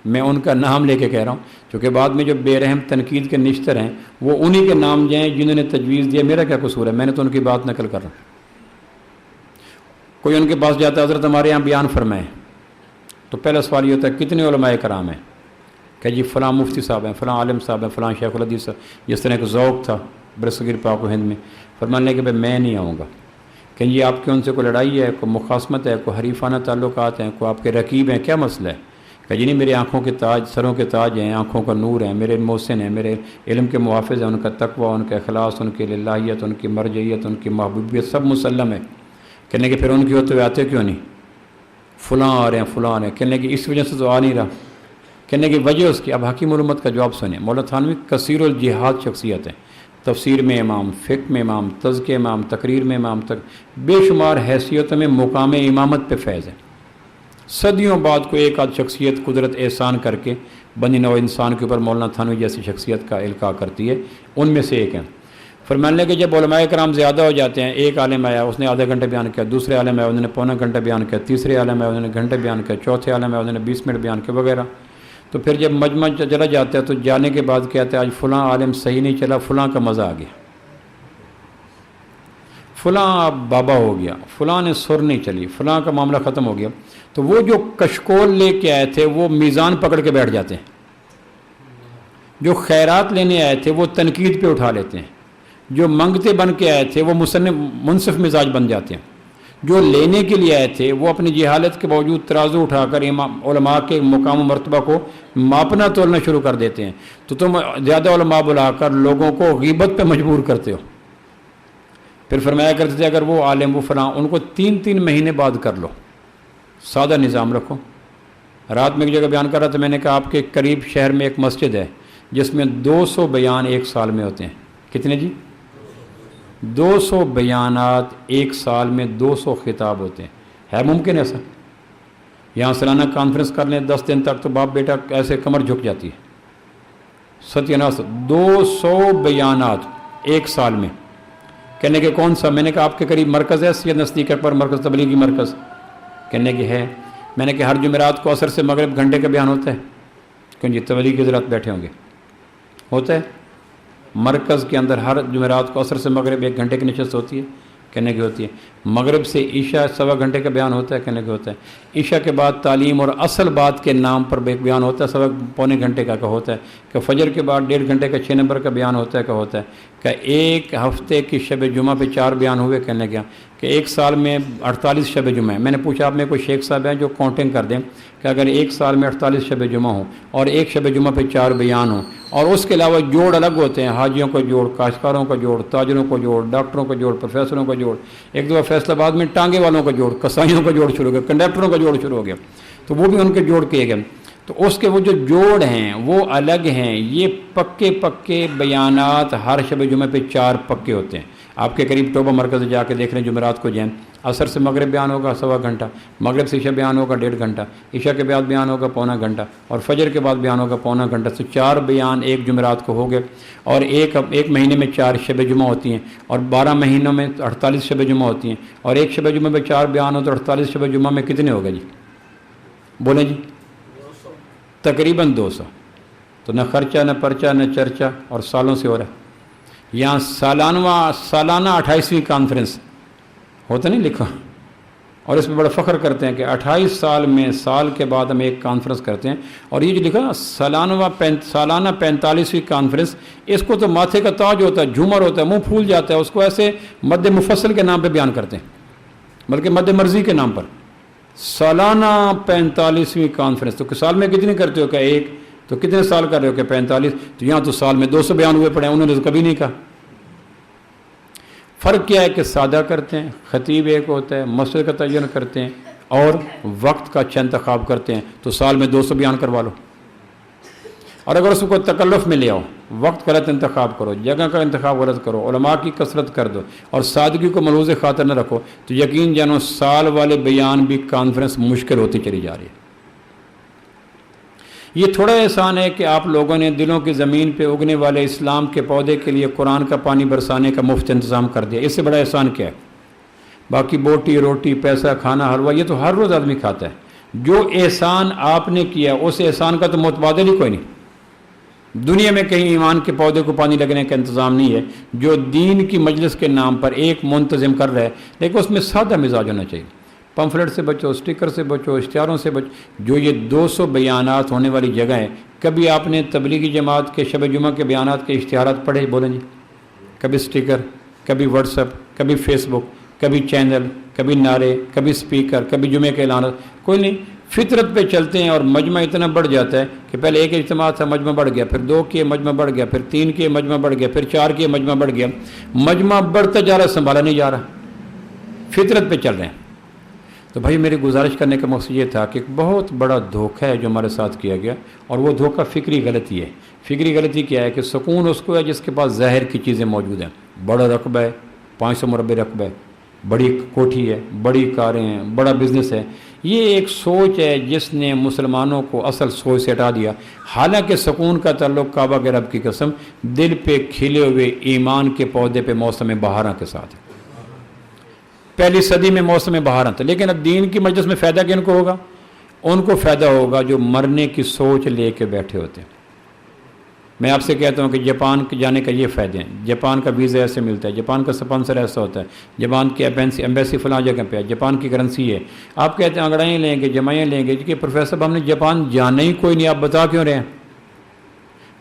میں ان کا نام لے کے کہہ رہا ہوں، چونکہ بعد میں جو بے رحم تنقید کے نشتر ہیں وہ انہی کے نام جائیں جنہوں نے تجویز دیا، میرا کیا قصور ہے، میں نے تو ان کی بات نقل کر رہا ہوں۔ کوئی ان کے پاس جاتا ہے، حضرت ہمارے یہاں بیان فرمائیں، تو پہلا سوال یہ ہوتا ہے کتنے علماء کرام ہیں؟ کہ جی فلاں مفتی صاحب ہیں، فلاں عالم صاحب ہیں، فلاں شیخ الحدیث صاحب، جس طرح کا ذوق تھا برصغیر پاک و ہند میں، فرمانے کہ بھائی میں نہیں آؤں گا، کہ جی آپ کے ان سے کوئی لڑائی ہے، کوئی مخاصمت ہے، کوئی حریفانہ تعلقات ہیں، کوئی آپ کے رقیب ہیں، کیا مسئلہ ہے؟ کہ جی نہیں، میری آنکھوں کے تاج، سروں کے تاج ہیں، آنکھوں کا نور ہیں، میرے محسن ہیں، میرے علم کے محافظ ہیں، ان کا تقوی، ان کا اخلاص، ان کی للہیت، ان کی مرجعیت، ان کی محبوبیت سب مسلم ہے۔ کہنے کہ پھر ان کی ہوتے ہوئے آتے کیوں نہیں؟ فلاں آ رہے ہیں، فلاں آ رہے ہیں، کہنے کہ اس وجہ سے تو آ نہیں رہا، کہنے کی وجہ اس کی۔ اب حکیم الامت کا جواب سنیں۔ مولانا تھانوی کثیر الجہاد شخصیت ہے، تفسیر میں امام، فقہ میں امام، تزکیہ امام، تقریر میں امام تک بے شمار حیثیتوں میں مقام امامت پہ فیض ہے۔ صدیوں بعد کو ایک آدھ شخصیت قدرت احسان کر کے بنی نوع انسان کے اوپر مولانا تھانوی جیسی شخصیت کا القاء کرتی ہے، ان میں سے ایک ہے۔ فرمانے لگے جب علماء کرام زیادہ ہو جاتے ہیں، ایک عالم آیا اس نے آدھا گھنٹہ بیان کیا، دوسرے عالم آیا انہوں نے پونا گھنٹہ بیان کیا، تیسرے عالم آیا انہوں نے گھنٹہ بیان کیا، چوتھے عالم آیا انہوں نے 20 منٹ بیان کیا وغیرہ، تو پھر جب مجمع چلا جاتا ہے تو جانے کے بعد کہتے ہیں آج فلاں عالم صحیح نہیں چلا، فلاں کا مزہ آ گیا، فلاں بابا ہو گیا، فلاں نے سر نہیں چلی، فلاں کا معاملہ ختم ہو گیا۔ تو وہ جو کشکول لے کے آئے تھے وہ میزان پکڑ کے بیٹھ جاتے ہیں، جو خیرات لینے آئے تھے وہ تنقید پہ اٹھا لیتے ہیں، جو منگتے بن کے آئے تھے وہ منصف مزاج بن جاتے ہیں، جو لینے کے لیے آئے تھے وہ اپنی جہالت کے باوجود ترازو اٹھا کر علماء کے مقام و مرتبہ کو ماپنا تولنا شروع کر دیتے ہیں۔ تو تم زیادہ علماء بلا کر لوگوں کو غیبت پہ مجبور کرتے ہو۔ پھر فرمایا کرتے تھے اگر وہ عالم وہ فلاں، ان کو 3 مہینے بعد کر لو، سادہ نظام رکھو۔ رات میں ایک جگہ بیان کر رہا تھا، میں نے کہا آپ کے قریب شہر میں ایک مسجد ہے جس میں 200 بیان ایک سال میں ہوتے ہیں۔ کتنے جی؟ 200 بیانات ایک سال میں 200 خطاب ہوتے ہیں۔ ہے ممکن ایسا؟ یہاں سالانہ کانفرنس کر لیں 10 دن تک تو باپ بیٹا ایسے کمر جھک جاتی ہے۔ ستیاناس 200 بیانات ایک سال میں، کہنے کہ کون سا؟ میں نے کہا آپ کے قریب مرکز ہے سید نصدیق اکبر مرکز، تبلیغی مرکز؟ کہنے کہ ہے۔ میں نے کہ ہر جمعرات کو عصر سے مغرب گھنٹے کا بیان ہوتا ہے؟ کیوں جی تبلیغی حضرات بیٹھے ہوں گے، ہوتا ہے مرکز کے اندر ہر جمعرات کو عصر سے مغرب 1 گھنٹے کی نشست ہوتی ہے؟ کہنے کی ہوتی ہے۔ مغرب سے عشاء 1.25 گھنٹے کا بیان ہوتا ہے؟ کہنے کی ہوتا ہے۔ عشاء کے بعد تعلیم اور اصل بات کے نام پر ایک بیان ہوتا ہے 1.25 گھنٹے کا ہوتا ہے۔ کہ فجر کے بعد 1.5 گھنٹے کا 6 نمبر کا بیان ہوتا ہے کہ ہوتا ہے۔ کہ ایک ہفتے کی شب جمعہ پہ 4 بیان ہوئے؟ کہنے کیا کہ ایک سال میں 48 شب جمعہ ہے۔ میں نے پوچھا آپ میں کوئی شیخ صاحب ہیں جو کاؤنٹنگ کر دیں کہ اگر ایک سال میں 48 شب جمعہ ہوں اور ایک شب جمعہ پہ 4 بیان ہوں، اور اس کے علاوہ جوڑ الگ ہوتے ہیں، حاجیوں کا جوڑ، کاشتکاروں کا جوڑ، تاجروں کا جوڑ، ڈاکٹروں کا جوڑ، پروفیسروں کا جوڑ، ایک دفعہ فیصل آباد میں ٹانگے والوں کا جوڑ، کسائیوں کا جوڑ شروع ہو گیا، کنڈکٹروں کا جوڑ شروع ہو گیا، تو وہ بھی ان کے جوڑ کیے گئے۔ تو اس کے وہ جو جوڑ ہیں وہ الگ ہیں۔ یہ پکے بیانات ہر شب جمعہ پہ 4 پکے ہوتے ہیں۔ آپ کے قریب توبہ مرکز جا کے دیکھ رہے ہیں جمعرات کو جین، عصر سے مغرب بیان ہوگا 1.25 گھنٹہ، مغرب سے عشاء بیان ہوگا 1.5 گھنٹہ، عشاء کے بعد بیان ہوگا 1.25 گھنٹہ، اور فجر کے بعد بیان ہوگا 1.25 گھنٹہ۔ سے 4 بیان ایک جمعرات کو ہو گئے، اور ایک مہینے میں 4 شب جمعہ ہوتی ہیں، اور 12 مہینوں میں 48 شب جمعہ ہوتی ہیں، اور ایک شب جمعہ میں 4 بیان ہو تو 48 شب جمعہ میں کتنے ہو گئے جی؟ بولیں جی؟ تقریباً 200۔ تو نہ خرچہ نہ پرچہ نہ چرچہ، اور سالوں سے ہو رہا ہے۔ یہاں سالانہ 28ویں کانفرنس ہوتا نہیں لکھا، اور اس میں بڑا فخر کرتے ہیں کہ 28 سال میں سال کے بعد ہم ایک کانفرنس کرتے ہیں، اور یہ جو لکھا نا سالانہ 45ویں کانفرنس، اس کو تو ماتھے کا تاج ہوتا ہے، جھومر ہوتا ہے، منہ پھول جاتا ہے، اس کو ایسے مد مفصل کے نام پہ بیان کرتے ہیں، بلکہ مد مرضی کے نام پر۔ سالانہ 45ویں کانفرنس، تو سال میں کتنی کرتے ہو؟ کہ ایک، تو کتنے سال کر رہے ہو؟ کہ 45۔ تو یہاں تو سال میں 200 بیان ہوئے پڑے ہیں، انہوں نے تو کبھی نہیں کہا۔ فرق کیا ہے کہ سادہ کرتے ہیں، خطیب ایک ہوتا ہے، مسجد کا تعین کرتے ہیں، اور وقت کا انتخاب کرتے ہیں، تو سال میں 200 بیان کروا لو۔ اور اگر اس کو تکلف میں لے آؤ، وقت غلط انتخاب کرو، جگہ کا انتخاب غلط کرو، علماء کی کثرت کر دو، اور سادگی کو ملحوظ خاطر نہ رکھو، تو یقین جانو سال والے بیان بھی کانفرنس مشکل ہوتی چلی جا رہی ہے۔ یہ تھوڑا احسان ہے کہ آپ لوگوں نے دلوں کی زمین پہ اگنے والے اسلام کے پودے کے لیے قرآن کا پانی برسانے کا مفت انتظام کر دیا، اس سے بڑا احسان کیا ہے؟ باقی بوٹی روٹی پیسہ کھانا حلوہ یہ تو ہر روز آدمی کھاتا ہے۔ جو احسان آپ نے کیا اس احسان کا تو متبادل ہی کوئی نہیں۔ دنیا میں کہیں ایمان کے پودے کو پانی لگنے کا انتظام نہیں ہے۔ جو دین کی مجلس کے نام پر ایک منتظم کر رہا ہے، لیکن اس میں سادہ مزاج ہونا چاہیے، پمفلٹ سے بچو، سٹیکر سے بچو، اشتہاروں سے بچو۔ جو یہ 200 بیانات ہونے والی جگہ ہے، کبھی آپ نے تبلیغی جماعت کے شب جمعہ کے بیانات کے اشتہارات پڑھے؟ بولیں جی۔ کبھی سٹیکر، کبھی واٹس ایپ، کبھی فیس بک، کبھی چینل، کبھی نعرے، کبھی سپیکر، کبھی جمعے کے اعلانات، کوئی نہیں۔ فطرت پہ چلتے ہیں اور مجمع اتنا بڑھ جاتا ہے کہ پہلے ایک اجتماع تھا، مجمع بڑھ گیا، پھر 2 کے مجمع بڑھ گیا، پھر 3 کے مجمع بڑھ گیا، پھر 4 کے مجمع بڑھ گیا۔ مجمع بڑھتا جا رہا، سنبھالا نہیں جا رہا، فطرت پہ چل رہے ہیں۔ تو بھائی میری گزارش کرنے کا مقصد یہ تھا کہ ایک بہت بڑا دھوکہ ہے جو ہمارے ساتھ کیا گیا، اور وہ دھوکہ فکری غلطی ہے۔ فکری غلطی کیا ہے کہ سکون اس کو ہے جس کے پاس ظاہر کی چیزیں موجود ہیں، بڑا رقبہ ہے، 500 مربع رقبہ ہے، بڑی کوٹھی ہے، بڑی کاریں ہیں، بڑا بزنس ہے۔ یہ ایک سوچ ہے جس نے مسلمانوں کو اصل سوچ سے ہٹا دیا۔ حالانکہ سکون کا تعلق کعبہ کے رب کی قسم دل پہ کھلے ہوئے ایمان کے پودے پہ موسم بہاراں کے ساتھ ہے۔ پہلی صدی میں موسم بہاراں تھا، لیکن اب دین کی مجلس میں فائدہ کن کو ہوگا؟ ان کو فائدہ ہوگا جو مرنے کی سوچ لے کے بیٹھے ہوتے ہیں۔ میں آپ سے کہتا ہوں کہ جاپان جانے کا یہ فائدے ہیں، جاپان کا ویزا ایسے ملتا ہے، جاپان کا سپانسر ایسا ہوتا ہے، جاپان کی ایمبیسی فلاں جگہ پہ ہے، جاپان کی کرنسی ہے۔ آپ کہتے ہیں انگڑائیں لیں گے، جمائیں لیں گے، کہ پروفیسر صاحب ہم نے جاپان جانا ہی کوئی نہیں، آپ بتا کیوں رہے ہیں؟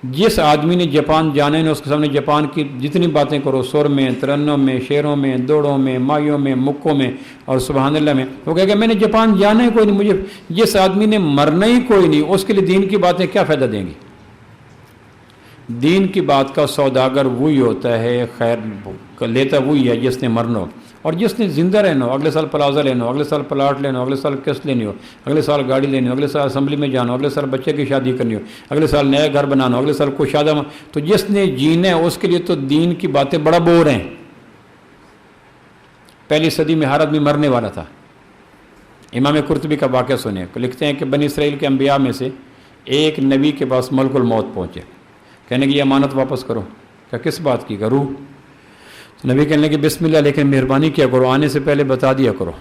جس آدمی نے جاپان جانا ہی نہیں، اس کے سامنے جاپان کی جتنی باتیں کرو، سر میں، ترنم میں، شعروں میں، دوڑوں میں، مایوں میں، مکوں میں اور سبحان اللہ میں، وہ کہے گا میں نے جاپان جانا ہی کوئی نہیں، مجھے جس آدمی نے مرنا ہی کوئی نہیں، اس کے لیے دین کی باتیں کیا فائدہ دیں گی؟ دین کی بات کا سوداگر وہی ہوتا ہے، خیر لیتا وہی ہے جس نے مرنا ہو، اور جس نے زندہ رہنا ہو، اگلے سال پلازا لینا ہو، اگلے سال پلاٹ لینا ہو، اگلے سال قسط لینی ہو، اگلے سال گاڑی لینی ہو، اگلے سال اسمبلی میں جانا ہو، اگلے سال بچے کی شادی کرنی ہو، اگلے سال نیا گھر بنانا ہو، اگلے سال کوئی شادہ، تو جس نے جینا ہے اس کے لیے تو دین کی باتیں بڑا بور ہیں۔ پہلی صدی میں ہر آدمی مرنے والا تھا۔ امام قرطبی کا واقعہ سنیں، لکھتے ہیں کہ بنی اسرائیل کے انبیاء میں سے ایک نبی کے پاس ملک الموت پہنچے، کہنے کی یہ امانت واپس کرو۔ کہ کس بات کی؟ کروں؟ تو نبی کہنے لگے بسم اللہ، لیکن مہربانی کیا کرو، آنے سے پہلے بتا دیا کرو،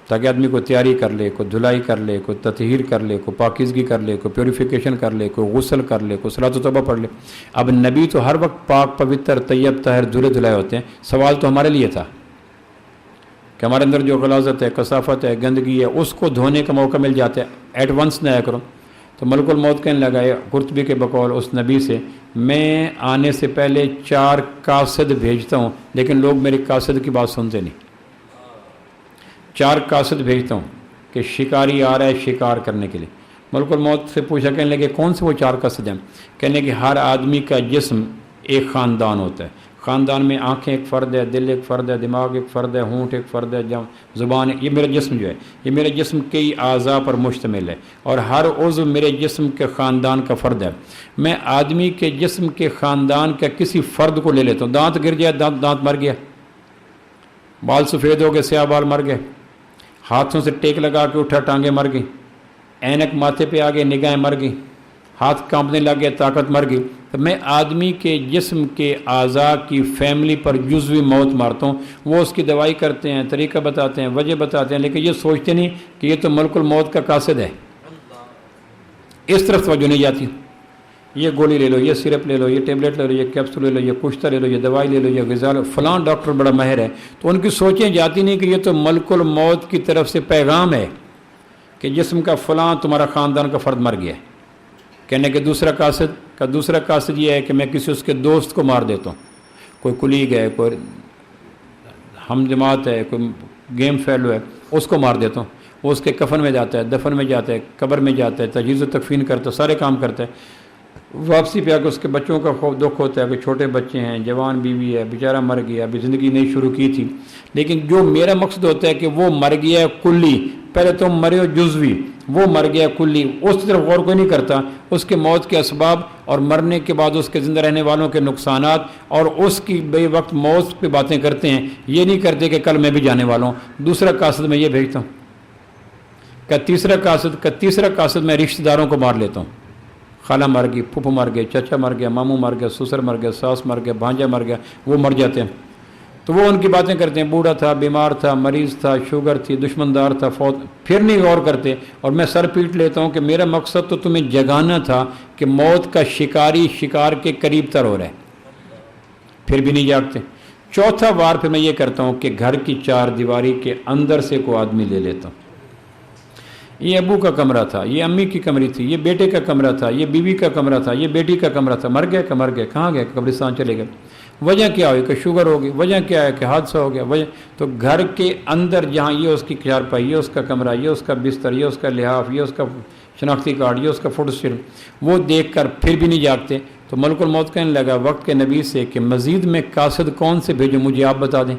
تاکہ آدمی کو تیاری کر لے، کوئی دھلائی کر لے، کوئی تطہیر کر لے، کوئی پاکیزگی کر لے، کوئی پیوریفیکیشن کر لے، کوئی غسل کر لے، کوئی صلاۃ و توبہ پڑھ لے۔ اب نبی تو ہر وقت پاک پوتر طیب طاہر دھلے دھلائے ہوتے ہیں، سوال تو ہمارے لیے تھا کہ ہمارے اندر جو غلاظت ہے، کثافت ہے، گندگی ہے، اس کو دھونے کا موقع مل جاتا ہے، ایٹ ونس نہ آیا کرو۔ تو ملک الموت کہنے لگا قرطبی کے بقول اس نبی سے، میں آنے سے پہلے 4 قاصد بھیجتا ہوں، لیکن لوگ میری قاصد کی بات سنتے نہیں۔ 4 قاصد بھیجتا ہوں کہ شکاری آ رہا ہے شکار کرنے کے لیے۔ ملک الموت سے پوچھا، کہنے لگے کون سے وہ 4 قاصد ہیں؟ کہنے کہ ہر آدمی کا جسم ایک خاندان ہوتا ہے، خاندان میں آنکھیں ایک فرد ہے، دل ایک فرد ہے، دماغ ایک فرد ہے، ہونٹ ایک فرد ہے، زبان ہے۔ یہ میرا جسم جو ہے، یہ میرے جسم کئی اعضاء پر مشتمل ہے، اور ہر عضو میرے جسم کے خاندان کا فرد ہے۔ میں آدمی کے جسم کے خاندان کا کسی فرد کو لے لیتا ہوں، دانت گر جائے، دانت مر گیا، بال سفید ہو گئے، سیاہ بال مر گئے، ہاتھوں سے ٹیک لگا کے اٹھا، ٹانگیں مر گئی، اینک ماتھے پہ آ گئے، نگاہیں مر گئی، ہاتھ کانپنے لگ گئے، طاقت مر گئی۔ تو میں آدمی کے جسم کے اعضاء کی فیملی پر جزوی موت مارتا ہوں۔ وہ اس کی دوائی کرتے ہیں، طریقہ بتاتے ہیں، وجہ بتاتے ہیں، لیکن یہ سوچتے نہیں کہ یہ تو ملک الموت کا قاصد ہے۔ اس طرف توجہ نہیں جاتی۔ یہ گولی لے لو، یہ سرپ لے لو، یہ ٹیبلٹ لے لو، یہ کیپسول لے لو، یہ کشتہ لے لو، یہ دوائی لے لو، یہ غذا لو، فلاں ڈاکٹر بڑا ماہر ہے، تو ان کی سوچیں جاتی نہیں کہ یہ تو ملک الموت کی طرف سے پیغام ہے کہ جسم کا فلاں تمہارا خاندان کا فرد مر گیا ہے۔ کہنے کہ دوسرا قاصد یہ ہے کہ میں کسی اس کے دوست کو مار دیتا ہوں، کوئی کلیگ ہے، کوئی ہم جماعت ہے، کوئی گیم فیلو ہے، اس کو مار دیتا ہوں۔ وہ اس کے کفن میں جاتا ہے، دفن میں جاتا ہے، قبر میں جاتا ہے، تجہیز و تکفین کرتا ہے، سارے کام کرتا ہے۔ واپسی پہ آ کے اس کے بچوں کا دکھ ہوتا ہے کہ چھوٹے بچے ہیں، جوان بیوی ہے، بیچارہ مر گیا، ابھی زندگی نہیں شروع کی تھی۔ لیکن جو میرا مقصد ہوتا ہے کہ وہ مر گیا کلی، پہلے تم مرے ہو جزوی، وہ مر گیا کلی، اس طرف غور کوئی نہیں کرتا۔ اس کے موت کے اسباب اور مرنے کے بعد اس کے زندہ رہنے والوں کے نقصانات اور اس کی بے وقت موت پہ باتیں کرتے ہیں، یہ نہیں کرتے کہ کل میں بھی جانے والا ہوں۔ دوسرا قاصد میں یہ بھیجتا ہوں کہ تیسرا قاصد میں رشتہ داروں کو مار لیتا ہوں۔ خالہ مر گئی، پھوپھو مر گئے، چچا مر گیا، ماموں مر گیا، سسر مر گیا، ساس مر گیا، بھانجا مر گیا، وہ مر جاتے ہیں۔ تو وہ ان کی باتیں کرتے ہیں، بوڑھا تھا، بیمار تھا، مریض تھا، شوگر تھی، دشمندار تھا، فوت، پھر نہیں غور کرتے۔ اور میں سر پیٹ لیتا ہوں کہ میرا مقصد تو تمہیں جگانا تھا کہ موت کا شکاری شکار کے قریب تر ہو رہا ہے، پھر بھی نہیں جاگتے۔ چوتھا وار پھر میں یہ کرتا ہوں کہ گھر کی 4 دیواری کے اندر سے کوئی آدمی لے لیتا ہوں، یہ ابو کا کمرہ تھا، یہ امی کی کمری تھی، یہ بیٹے کا کمرہ تھا، یہ بیوی کا کمرہ تھا، یہ بیٹی کا کمرہ تھا، مر گئے کہاں گئے؟ قبرستان چلے گئے۔ وجہ کیا ہوئی کہ شوگر ہو گئی، وجہ کیا ہے کہ حادثہ ہو گیا، وجہ تو گھر کے اندر جہاں یہ اس کی چارپائی، یہ اس کا کمرہ، یہ اس کا بستر، یہ اس کا لحاف، یہ اس کا شناختی کارڈ، یہ اس کا فوٹو اسٹیٹ، وہ دیکھ کر پھر بھی نہیں جاگتے۔ تو ملک الموت کہنے لگا وقت کے نبی سے کہ مزید میں قاصد کون سے بھیجوں، مجھے آپ بتا دیں،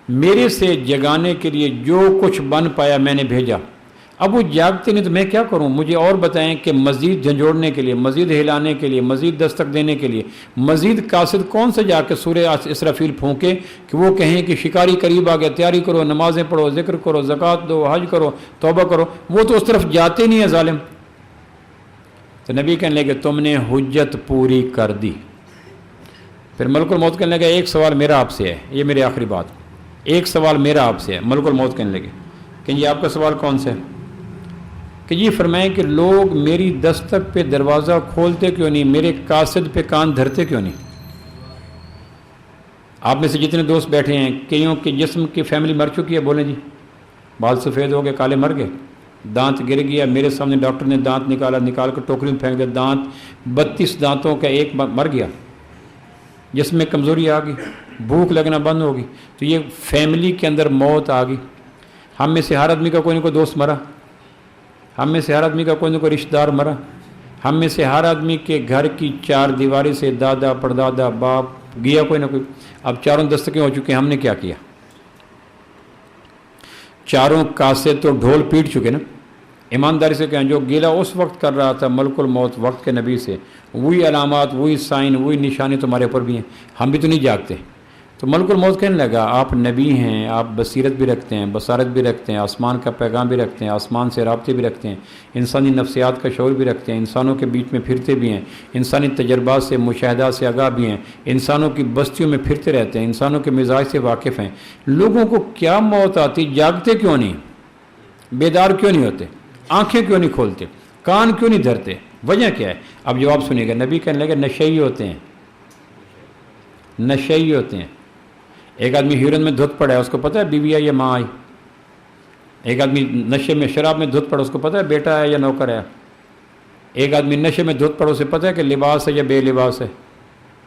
میرے سے جگانے کے لیے جو کچھ بن پایا میں نے بھیجا، اب وہ جاگتے نہیں تو میں کیا کروں؟ مجھے اور بتائیں کہ مزید جھنجھوڑنے کے لیے، مزید ہلانے کے لیے، مزید دستک دینے کے لیے مزید قاصد کون سے جا کے سورہ اسرافیل پھونکے کہ وہ کہیں کہ شکاری قریب آ گیا، تیاری کرو، نمازیں پڑھو، ذکر کرو، زکوٰۃ دو، حج کرو، توبہ کرو، وہ تو اس طرف جاتے نہیں ہیں ظالم۔ تو نبی کہنے لگے تم نے حجت پوری کر دی۔ پھر ملک الموت کہنے لگا ایک سوال میرا آپ سے ہے، یہ میری آخری بات، ایک سوال میرا آپ سے ہے۔ ملک الموت کہنے لگے کہ یہ آپ کا سوال کون سا ہے؟ کہ یہ فرمائیں کہ لوگ میری دستک پہ دروازہ کھولتے کیوں نہیں، میرے قاصد پہ کان دھرتے کیوں نہیں؟ آپ میں سے جتنے دوست بیٹھے ہیں کئیوں کے جسم کی فیملی مر چکی ہے، بولیں جی، بال سفید ہو گئے، کالے مر گئے، دانت گر گیا، میرے سامنے ڈاکٹر نے دانت نکال کر ٹوکری میں پھینک دیا، دانت 32 دانتوں کا ایک مر گیا، جسم میں کمزوری آ گئی، بھوک لگنا بند ہو گئی۔ تو یہ فیملی کے اندر موت آ گئی۔ ہم میں سے ہر آدمی کا کوئی نہ کوئی دوست مرا، ہم میں سے ہر آدمی کا کوئی نہ کوئی رشتہ دار مرا، ہم میں سے ہر آدمی کے گھر کی چار دیواری سے دادا پردادا باپ گیا کوئی نہ کوئی۔ اب چاروں دستکیں ہو چکے ہیں، ہم نے کیا کیا؟ چاروں کاسے تو ڈھول پیٹ چکے نا۔ ایمانداری سے کہیں جو گیلا اس وقت کر رہا تھا ملک الموت وقت کے نبی سے، وہی علامات، وہی سائن، وہی نشانی تمہارے اوپر بھی ہیں، ہم بھی تو نہیں جاگتے۔ تو ملک الموت کہنے لگا آپ نبی ہیں، آپ بصیرت بھی رکھتے ہیں، بصارت بھی رکھتے ہیں، آسمان کا پیغام بھی رکھتے ہیں، آسمان سے رابطے بھی رکھتے ہیں، انسانی نفسیات کا شعور بھی رکھتے ہیں، انسانوں کے بیچ میں پھرتے بھی ہیں، انسانی تجربات سے مشاہدات سے آگاہ بھی ہیں، انسانوں کی بستیوں میں پھرتے رہتے ہیں، انسانوں کے مزاج سے واقف ہیں۔ لوگوں کو کیا موت آتی، جاگتے کیوں نہیں، بیدار کیوں نہیں ہوتے، آنکھیں کیوں نہیں کھولتے، کان کیوں نہیں دھرتے، وجہ کیا ہے؟ اب جواب سنیے گا۔ نبی کہنے لگے نشئی ہوتے ہیں، نشئی ہوتے ہیں۔ ایک آدمی ہیرون میں دھت پڑا ہے، اس کو پتہ ہے بیوی ہے یا ماں آئی؟ ایک آدمی نشے میں شراب میں دھت پڑا، اس کو پتہ ہے بیٹا ہے یا نوکر ہے؟ ایک آدمی نشے میں دھت پڑا، اسے پتہ ہے کہ لباس ہے یا بے لباس ہے؟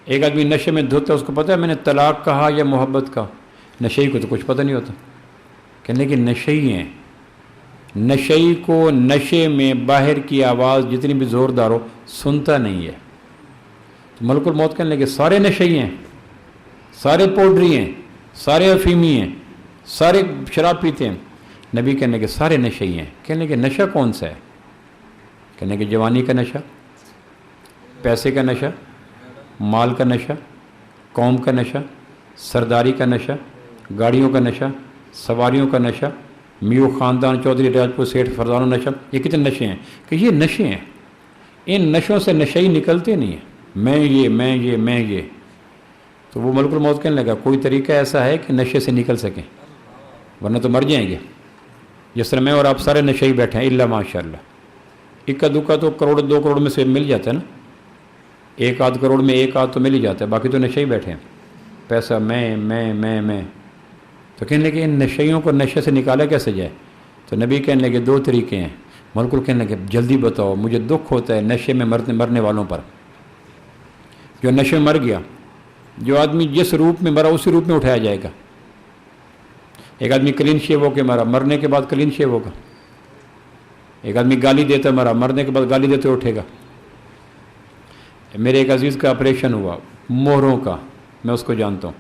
ایک آدمی نشے میں دھت ہے، اس کو پتہ ہے میں نے طلاق کہا یا محبت کا؟ نشئی کو تو کچھ پتہ نہیں ہوتا۔ کہنے کہ نشئی ہیں، نشئی کو نشے میں باہر کی آواز جتنی بھی زوردار ہو سنتا نہیں ہے۔ تو ملک الموت کہنے لگے سارے نشئی ہیں، سارے پوڈری ہیں، سارے افیمی ہیں، سارے شراب پیتے ہیں؟ نبی کہنے کہ سارے نشئی ہیں۔ کہنے کہ نشہ کون سا ہے؟ کہنے کہ جوانی کا نشہ، پیسے کا نشہ، مال کا نشہ، قوم کا نشہ، سرداری کا نشہ، گاڑیوں کا نشہ، سواریوں کا نشہ، میو خاندان چودھری راجپور سیٹھ فرزانوں نشہ، یہ کتنے نشے ہیں؟ کہ یہ نشے ہیں، ان نشوں سے نشئی نکلتے نہیں ہیں، میں یہ۔ تو وہ ملک الموت کہنے لگا کوئی طریقہ ایسا ہے کہ نشے سے نکل سکیں، ورنہ تو مر جائیں گے۔ جس طرح میں اور آپ سارے نشے بیٹھے ہیں، الا ماشاء اللہ، اکا دکا تو کروڑ 2 کروڑ میں سے مل جاتا ہے نا، 1 کروڑ میں 1 تو مل ہی جاتا ہے، باقی تو نشے ہی بیٹھے ہیں، پیسہ میں۔ تو کہنے لگے ان نشیوں کو نشے سے نکالا کیسے جائے؟ تو نبی کہنے لگے 2 طریقے ہیں۔ ملک کہنے لگے جلدی بتاؤ، مجھے دکھ ہوتا ہے نشے میں مرنے والوں پر۔ جو نشے میں مر گیا، جو آدمی جس روپ میں مرا اسی روپ میں اٹھایا جائے گا۔ ایک آدمی کلین شیو ہو کے مرا، مرنے کے بعد کلین شیو ہوگا۔ ایک آدمی گالی دیتا مرا، مرنے کے بعد گالی دیتے اٹھے گا۔ میرے ایک عزیز کا آپریشن ہوا مہروں کا، میں اس کو جانتا ہوں،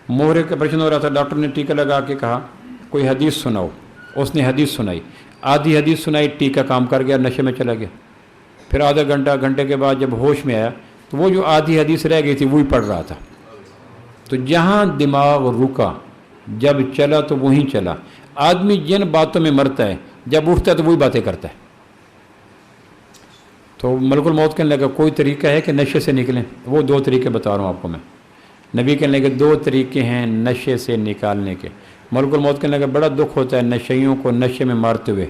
مہرے کا آپریشن ہو رہا تھا، ڈاکٹر نے ٹیکہ لگا کے کہا کوئی حدیث سناؤ، اس نے حدیث سنائی، آدھی حدیث سنائی، ٹیکہ کام کر گیا، نشے میں چلا گیا۔ پھر آدھا گھنٹے کے بعد جب ہوش میں آیا تو وہ جو آدھی حدیث رہ گئی تھی وہی پڑھ رہا تھا۔ تو جہاں دماغ رکا، جب چلا تو وہیں چلا۔ آدمی جن باتوں میں مرتا ہے جب اٹھتا ہے تو وہی باتیں کرتا ہے۔ تو ملک الموت کہنے لگا کوئی طریقہ ہے کہ نشے سے نکلیں؟ وہ 2 طریقے بتا رہا ہوں آپ کو میں۔ نبی کہنے لگے 2 طریقے ہیں نشے سے نکالنے کے۔ ملک الموت کہنے لگا بڑا دکھ ہوتا ہے نشیوں کو نشے میں مارتے ہوئے،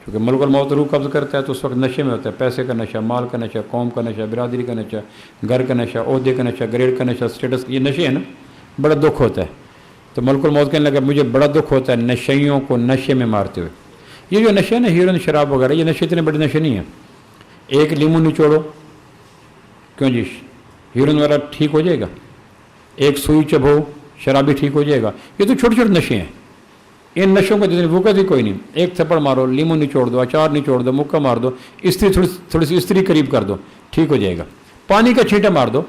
کیونکہ ملک الموت روح قبض کرتا ہے تو اس وقت نشے میں ہوتا ہے، پیسے کا نشہ، مال کا نشہ، قوم کا نشہ، برادری کا نشہ، گھر کا نشہ، عہدے کا نشہ، گریڈ کا نشہ، اسٹیٹس، یہ نشے ہیں نا، بڑا دکھ ہوتا ہے۔ تو ملک الموت کہنے لگا مجھے بڑا دکھ ہوتا ہے نشیوں کو نشے میں مارتے ہوئے. یہ جو نشے نا ہیروئن شراب وغیرہ یہ نشے اتنے بڑے نشے نہیں ہیں. ایک لیمو نچوڑو کیوں جی ہیروئن والا ٹھیک ہو جائے گا, ایک سوئی چبھو شرابی ٹھیک ہو جائے گا. یہ تو چھوٹے چھوٹے نشے ہیں, ان نشوں کا جتنی وقت ہی کوئی نہیں. ایک تھپڑ مارو, لیمو نچوڑ دو, اچار نچوڑ دو, مکہ مار دو, استری تھوڑی سی استری قریب کر دو, ٹھیک ہو جائے گا. پانی کا چھینٹا مار دو.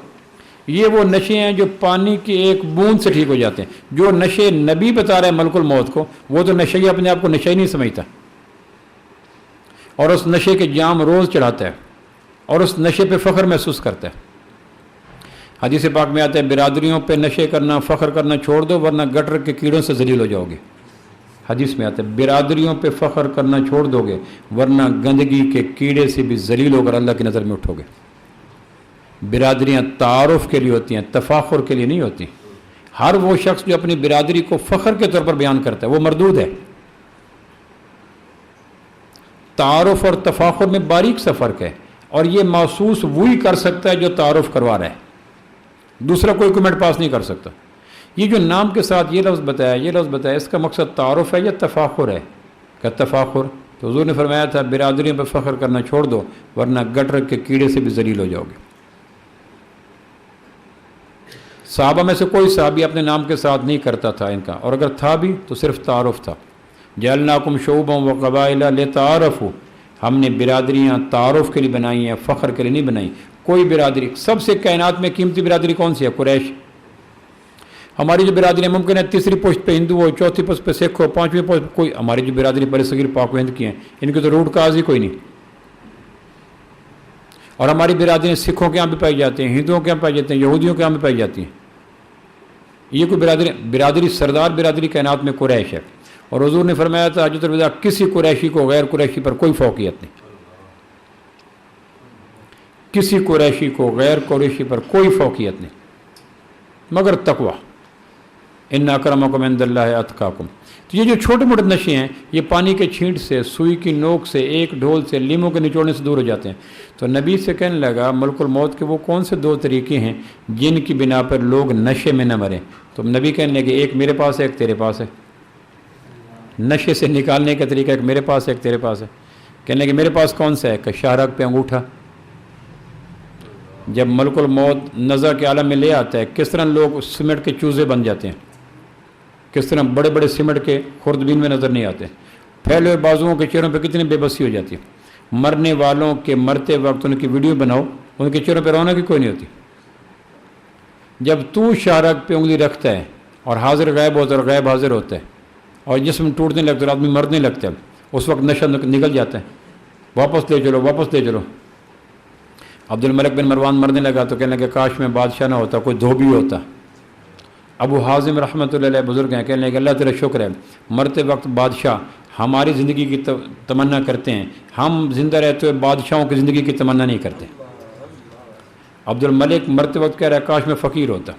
یہ وہ نشے ہیں جو پانی کی ایک بوند سے ٹھیک ہو جاتے ہیں. جو نشے نبی بتا رہے ہیں ملک الموت کو, وہ تو نشے ہی اپنے آپ کو نشے ہی نہیں سمجھتا, اور اس نشے کے جام روز چڑھاتا ہے اور اس نشے پہ فخر محسوس کرتا ہے. حدیث پاک میں آتا ہے برادریوں پہ نشے کرنا فخر کرنا چھوڑ دو ورنہ گٹر کے کیڑوں سے ذلیل ہو جاؤ گے. حدیث میں آتا ہے برادریوں پہ فخر کرنا چھوڑ دو گے ورنہ گندگی کے کیڑے سے بھی ذلیل ہو کر اللہ کی نظر میں اٹھو گے. برادریاں تعارف کے لیے ہوتی ہیں, تفاخر کے لیے نہیں ہوتی. ہر وہ شخص جو اپنی برادری کو فخر کے طور پر بیان کرتا ہے وہ مردود ہے. تعارف اور تفاخر میں باریک سا فرق ہے, اور یہ محسوس وہی کر سکتا ہے جو تعارف کروا رہا ہے, دوسرا کوئی کمنٹ پاس نہیں کر سکتا. یہ جو نام کے ساتھ یہ لفظ بتایا اس کا مقصد تعارف ہے یا تفاخر ہے؟ کہ تفاخر. تو حضور نے فرمایا تھا برادریوں پہ فخر کرنا چھوڑ دو ورنہ گٹر کے کیڑے سے بھی ذلیل ہو جاؤ گے. صحابہ میں سے کوئی صحابی اپنے نام کے ساتھ نہیں کرتا تھا ان کا, اور اگر تھا بھی تو صرف تعارف تھا. جعلناکم شعوبا وقبائل لتعارفوا, ہم نے برادریاں تعارف کے لیے بنائی ہیں, فخر کے لیے نہیں بنائی. کوئی برادری, سب سے کائنات میں قیمتی برادری کون سی ہے؟ قریش. ہماری جو برادری ممکن ہے تیسری پوسٹ پہ ہندو ہو, چوتھی پوسٹ پہ سکھ ہو, پانچویں پوسٹ پہ کوئی, ہماری جو برادری بر صغیر پاک و ہند کی ہیں ان کی تو روٹ کاز ہی کوئی نہیں. اور ہماری برادریاں سکھوں کے یہاں بھی پائی جاتی ہیں, ہندوؤں کے یہاں پائی جاتی ہیں, یہودیوں کے یہاں بھی پائی جاتی ہیں. یہ کوئی برادری سردار برادری کائنات میں قریش ہے. اور حضور نے فرمایا تھا حجۃ الوداع کسی قریشی کو غیر قریشی پر کوئی فوقیت نہیں, کسی قریشی کو غیر قریشی پر کوئی فوقیت نہیں مگر تقوی. ان اکرمکم عند اللہ اتقاکم. تو یہ جو چھوٹے موٹے نشے ہیں یہ پانی کے چھینٹ سے, سوئی کی نوک سے, ایک ڈھول سے, لیموں کے نچوڑنے سے دور ہو جاتے ہیں. تو نبی سے کہنے لگا ملک الموت کے وہ کون سے دو طریقے ہیں جن کی بنا پر لوگ نشے میں نہ مریں؟ تو نبی کہنے لگے ایک میرے پاس ہے ایک تیرے پاس ہے. نشے سے نکالنے کا طریقہ ایک میرے پاس ہے ایک تیرے پاس ہے. کہنے لگے میرے پاس کون سا ہے؟ کہ شاہراگ پہ انگوٹھا. جب ملک الموت نظر کے عالم میں لے آتا ہے کس طرح لوگ سیمنٹ کے چوزے بن جاتے ہیں, کس طرح بڑے بڑے سیمنٹ کے خوردبین میں نظر نہیں آتے, پھیلے ہوئے بازوؤں کے چہروں پہ کتنی بے بسی ہو جاتی ہے. مرنے والوں کے مرتے وقت ان کی ویڈیو بناؤ, ان کے چہروں پہ رونق کی کوئی نہیں ہوتی. جب تو شاہراگ پہ انگلی رکھتا ہے اور حاضر غائب ہوتا ہے اور غائب حاضر ہوتا ہے اور جسم ٹوٹنے لگتا ہے اور آدمی مرنے لگتا ہے, اس وقت نشہ نکل جاتا ہے, واپس لے چلو واپس لے چلو. عبد الملک بن مروان مرنے لگا تو کہنے لگا کاش میں بادشاہ نہ ہوتا, کوئی دھوبی ہوتا. ابو حازم رحمۃ اللہ علیہ بزرگ ہیں, کہنے لگے اللہ تیرا شکر ہے مرتے وقت بادشاہ ہماری زندگی کی تمنا کرتے ہیں, ہم زندہ رہتے ہوئے بادشاہوں کی زندگی کی تمنا نہیں کرتے. عبد الملک مرتے وقت کہہ رہا ہے کاش میں فقیر ہوتا,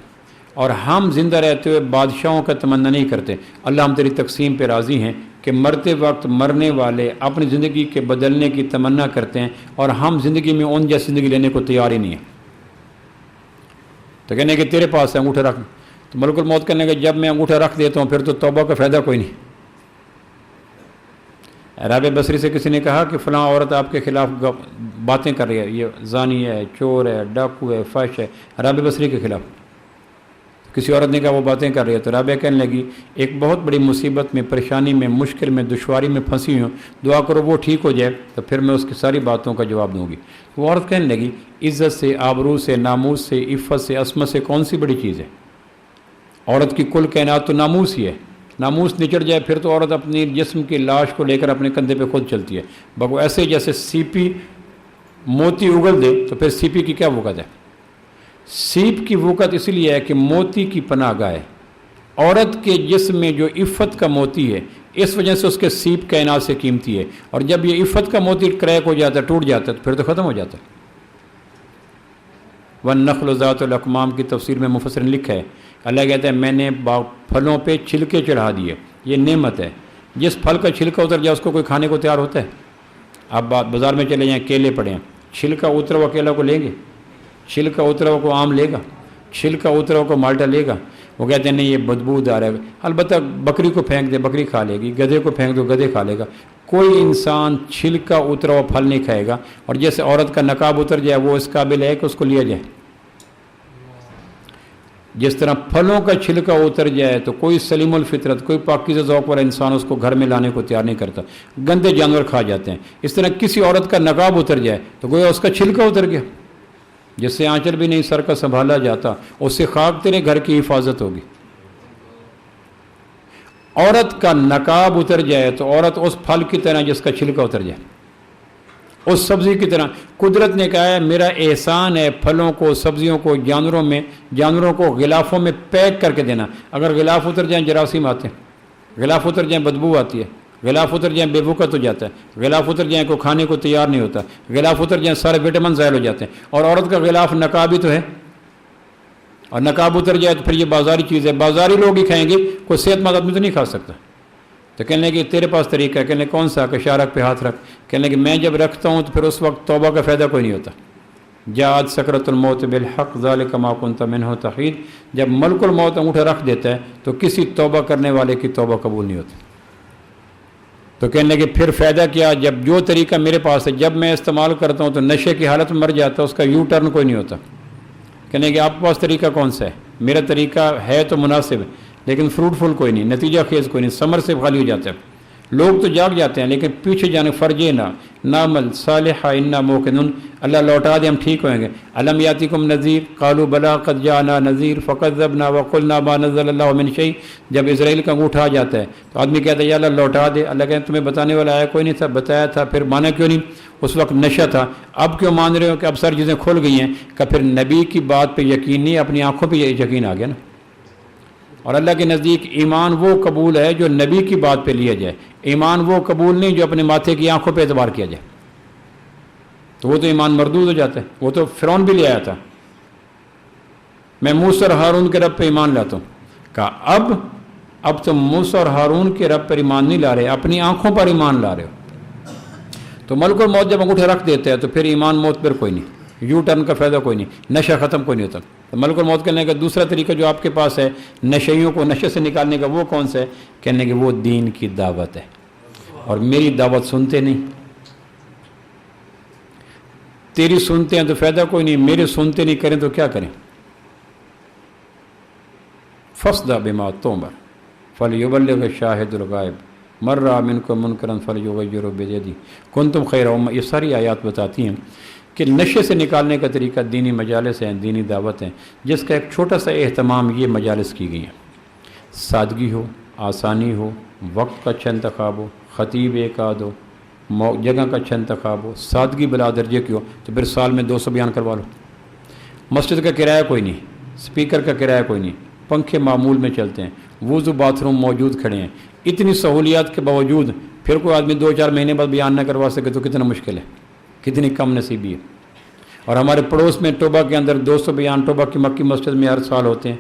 اور ہم زندہ رہتے ہوئے بادشاہوں کا تمنا نہیں کرتے. اللہ ہم تیری تقسیم پہ راضی ہیں کہ مرتے وقت مرنے والے اپنی زندگی کے بدلنے کی تمنا کرتے ہیں اور ہم زندگی میں ان جیسی زندگی لینے کو تیار ہی نہیں ہیں. تو کہنے کہ تیرے پاس ہے انگوٹھا رکھ. تو ملک الموت کہنے کہ جب میں انگوٹھا رکھ دیتا ہوں پھر تو توبہ کا فائدہ کوئی نہیں. رابع بصری سے کسی نے کہا کہ فلاں عورت آپ کے خلاف باتیں کر رہی ہے, یہ زانی ہے, چور ہے, ڈاکو ہے, فحش ہے. رابع بصری کے خلاف کسی عورت نے کہا وہ باتیں کر رہی ہے. تو رابعہ کہنے لگی ایک بہت بڑی مصیبت میں, پریشانی میں, مشکل میں, دشواری میں پھنسی ہوں, دعا کرو وہ ٹھیک ہو جائے تو پھر میں اس کی ساری باتوں کا جواب دوں گی. وہ عورت کہنے لگی عزت سے, آبرو سے, ناموس سے, عفت سے, عصمت سے کون سی بڑی چیز ہے؟ عورت کی کل کائنات تو ناموس ہی ہے. ناموس نچڑ جائے پھر تو عورت اپنی جسم کی لاش کو لے کر اپنے کندھے پہ خود چلتی ہے. بگو ایسے جیسے سیپی موتی اگل دے تو پھر سیپی کی کیا وقت ہے؟ سیپ کی وقت اس لیے ہے کہ موتی کی پناہ گاہ ہے. عورت کے جسم میں جو عفت کا موتی ہے اس وجہ سے اس کے سیپ کائنات سے قیمتی ہے, اور جب یہ عفت کا موتی کریک ہو جاتا ہے, ٹوٹ جاتا ہے, تو پھر تو ختم ہو جاتا ہے. وَالنَّخْلُ ذَاتُ الْأَكْمَامِ کی تفسیر میں مفسر نے لکھا ہے اللہ کہتا ہے میں نے پھلوں پہ چھلکے چڑھا دیے. یہ نعمت ہے. جس پھل کا چھلکا اتر جائے اس کو کوئی کھانے کو تیار ہوتا ہے؟ آپ بازار میں چلے جائیں, کیلے پڑے ہیں, چھلکا اترا ہوا کیلا کو لیں گے؟ چھلکا اترا ہوا کو آم لے گا؟ چھلکا اترا ہوا کو مالٹا لے گا؟ وہ کہتے ہیں نہیں یہ بدبودار ہے، البتہ بکری کو پھینک دے بکری کھا لے گی، گدھے کو پھینک دو گدھے کھا لے گا، کوئی انسان چھلکا اترا ہوا پھل نہیں کھائے گا۔ اور جیسے عورت کا نقاب اتر جائے وہ اس قابل ہے کہ اس کو لیا جائے، جس طرح پھلوں کا چھلکا اتر جائے تو کوئی سلیم الفطرت کوئی پاکیزہ ذوق والا انسان اس کو گھر میں لانے کو تیار نہیں کرتا، گندے جانور کھا جاتے ہیں۔ اس طرح کسی عورت کا نقاب اتر جائے تو گویا اس کا چھلکا اتر گیا، جس سے آنچل بھی نہیں سر کا سنبھالا جاتا، اس سے خاک تیرے گھر کی حفاظت ہوگی۔ عورت کا نقاب اتر جائے تو عورت اس پھل کی طرح جس کا چھلکا اتر جائے، اس سبزی کی طرح۔ قدرت نے کہا ہے میرا احسان ہے پھلوں کو سبزیوں کو جانوروں کو غلافوں میں پیک کر کے دینا۔ اگر غلاف اتر جائیں جراثیم آتے ہیں، غلاف اتر جائیں بدبو آتی ہے، غلاف اتر جائیں بے وقت ہو جاتا ہے، غلاف اتر جائیں کو کھانے کو تیار نہیں ہوتا، غلاف اتر جائیں سارے وٹامن ضائع ہو جاتے ہیں۔ اور عورت کا غلاف نقاب ہی تو ہے، اور نقاب اتر جائے تو پھر یہ بازاری چیز ہے، بازاری لوگ ہی کھائیں گے، کوئی صحت مند آدمی تو نہیں کھا سکتا۔ تو کہنے لگے تیرے پاس طریقہ ہے، کہنے کون سا؟ کہ شارک پہ ہاتھ رکھ۔ کہنے لگے میں جب رکھتا ہوں تو پھر اس وقت توبہ کا فائدہ کوئی نہیں ہوتا۔ جاءت سکرۃ الموت بالحق ذلک ما کنت منہ تحید، جب ملک الموت انگوٹھا رکھ دیتا ہے تو کسی توبہ کرنے والے کی توبہ قبول نہیں ہوتی۔ تو کہنے لگے پھر فائدہ کیا؟ جب جو طریقہ میرے پاس ہے جب میں استعمال کرتا ہوں تو نشے کی حالت میں مر جاتا ہے، اس کا یو ٹرن کوئی نہیں ہوتا۔ کہنے کہ آپ کے پاس طریقہ کون سا ہے؟ میرا طریقہ ہے تو مناسب ہے لیکن فروٹفل کوئی نہیں، نتیجہ خیز کوئی نہیں، ثمر سے خالی ہو جاتا ہے۔ لوگ تو جاگ جاتے ہیں لیکن پیچھے جانے فرجینا نعمل صالحا انا موقنون، اللہ لوٹا دے ہم ٹھیک ہوئیں گے۔ الم یاتکم نذیر قالوا بلا قد جاءنا نذیر فکذبنا وقلنا ما نزل اللہ من شیء، جب اسرائیل کا انگوٹھا آ جاتا ہے تو آدمی کہتا ہے یا اللہ لوٹا دے، اللہ کہتے ہیں تمہیں بتانے والا آیا کوئی نہیں تھا، بتایا تھا پھر مانا کیوں نہیں؟ اس وقت نشہ تھا، اب کیوں مان رہے ہو کہ اب ساری چیزیں کھل گئی ہیں؟ کہ پھر نبی کی بات پہ یقین نہیں، اپنی آنکھوں پہ یقین آ گیا نا۔ اور اللہ کے نزدیک ایمان وہ قبول ہے جو نبی کی بات پہ لیا جائے، ایمان وہ قبول نہیں جو اپنے ماتھے کی آنکھوں پہ اعتبار کیا جائے، تو وہ تو ایمان مردود ہو جاتا ہے۔ وہ تو فرعون بھی لے آیا تھا، میں موسیٰ اور ہارون کے رب پہ ایمان لاتا ہوں، کہا اب تم موسیٰ اور ہارون کے رب پر ایمان نہیں لا رہے، اپنی آنکھوں پر ایمان لا رہے ہو۔ تو ملک الموت جب انگوٹھے رکھ دیتے ہیں تو پھر ایمان موت پر کوئی نہیں، یو ٹرن کا فائدہ کوئی نہیں، نشہ ختم کوئی نہیں ہوتا۔ تو ملک الموت کہنے کا دوسرا طریقہ جو آپ کے پاس ہے نشیوں کو نشے سے نکالنے کا، وہ کون سا ہے؟ کہنے کہ وہ دین کی دعوت ہے، اور میری دعوت سنتے نہیں، تیری سنتے ہیں تو فائدہ کوئی نہیں، میرے سنتے نہیں کریں تو کیا کریں؟ فاصدع بما تؤمر فلیبلغ الشاہد الغائب من رأى منکم منکرا فلیغیرہ بیدیہ کنتم خیر امہ۔ یہ ساری آیات بتاتی ہیں کہ نشے سے نکالنے کا طریقہ دینی مجالس ہیں، دینی دعوت ہیں، جس کا ایک چھوٹا سا اہتمام یہ مجالس کی گئی ہیں۔ سادگی ہو، آسانی ہو، وقت کا اچھا انتخاب ہو، خطیب ایک آدھ ہو، جگہ کا اچھا انتخاب ہو، سادگی بلا درجے کی ہو، تو پھر سال میں 200 بیان کروا لو۔ مسجد کا کرایہ کوئی نہیں، سپیکر کا کرایہ کوئی نہیں، پنکھے معمول میں چلتے ہیں، وضو باتھ روم موجود کھڑے ہیں، اتنی سہولیات کے باوجود پھر کوئی آدمی 2-4 مہینے بعد بیان نہ کروا سکے تو کتنا مشکل ہے، کتنی کم نصیبی ہے۔ اور ہمارے پڑوس میں ٹوبہ کے اندر 200 بیان ٹوبہ کی مکی مسجد میں ہر سال ہوتے ہیں۔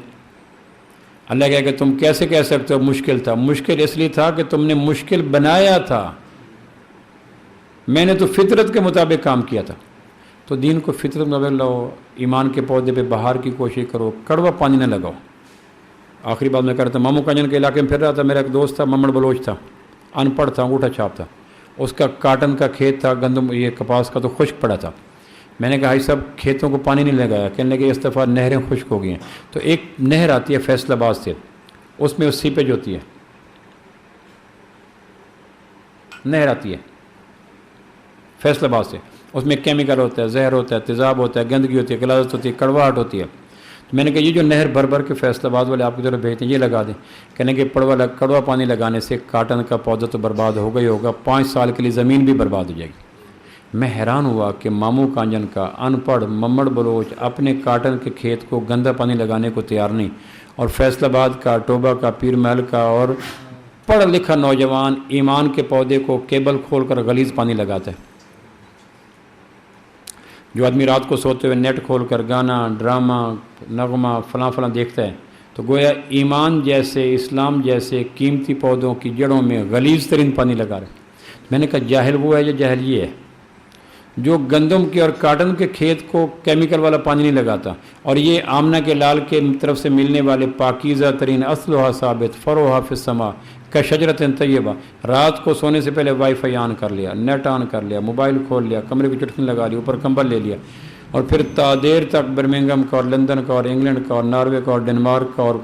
اللہ کہے کہ تم کیسے کہہ سکتے ہو مشکل تھا؟ مشکل اس لیے تھا کہ تم نے مشکل بنایا تھا، میں نے تو فطرت کے مطابق کام کیا تھا۔ تو دین کو فطرت میں لاؤ، ایمان کے پودے پہ بہار کی کوشش کرو، کڑوا پانی نہ لگاؤ۔ آخری بات میں کرتا ماموں کانجن کے علاقے میں پھر رہا تھا، میرا ایک دوست تھا ممڑ بلوچ تھا، ان پڑھ تھا، انگوٹھا چھاپ تھا، اس کا کاٹن کا کھیت تھا، گندم یہ کپاس کا، تو خشک پڑا تھا۔ میں نے کہا یہ سب کھیتوں کو پانی نہیں لگایا، کہنے لگے اس دفعہ نہریں خشک ہو گئی ہیں۔ تو ایک نہر آتی ہے فیصل آباد سے، اس میں سیپیج ہوتی ہے، نہر آتی ہے فیصل آباد سے، اس میں کیمیکل ہوتا ہے، زہر ہوتا ہے، تیزاب ہوتا ہے، گندگی ہوتی ہے، غلاظت ہوتی ہے، کڑواہٹ ہوتی ہے۔ تو میں نے کہا یہ جو نہر بھر بھر کے فیصل آباد والے آپ کی طرف بھیجتے ہیں یہ لگا دیں، کہنے کہ کڑوا پانی لگانے سے کاٹن کا پودا تو برباد ہوگا ہی ہوگا، 5 سال کے لیے زمین بھی برباد ہو جائے گی۔ میں حیران ہوا کہ ماموں کانجن کا ان پڑھ ممڑ بلوچ اپنے کاٹن کے کھیت کو گندا پانی لگانے کو تیار نہیں، اور فیصل آباد کا، ٹوبہ کا، پیر محل کا اور پڑھ لکھا نوجوان ایمان کے پودے کو کیبل کھول کر غلیظ پانی لگاتا ہے۔ جو آدمی رات کو سوتے ہوئے نیٹ کھول کر گانا، ڈرامہ، نغمہ فلاں فلاں دیکھتا ہے تو گویا ایمان جیسے، اسلام جیسے قیمتی پودوں کی جڑوں میں غلیظ ترین پانی لگا رہے۔ میں نے کہا جاہل وہ ہے یا جاہل یہ ہے؟ جو گندم کے اور کاٹن کے کھیت کو کیمیکل والا پانی نہیں لگاتا، اور یہ آمنہ کے لال کے طرف سے ملنے والے پاکیزہ ترین اصلها ثابت فروها فی السماء کشجرۃ طیبہ، رات کو سونے سے پہلے وائی فائی آن کر لیا، نیٹ آن کر لیا، موبائل کھول لیا، کمرے کی چٹکنی لگا لی، اوپر کمبل لے لیا، اور پھر تا دیر تک برمنگھم کا اور لندن کا اور انگلینڈ کا اور ناروے کا اور ڈنمارک کا اور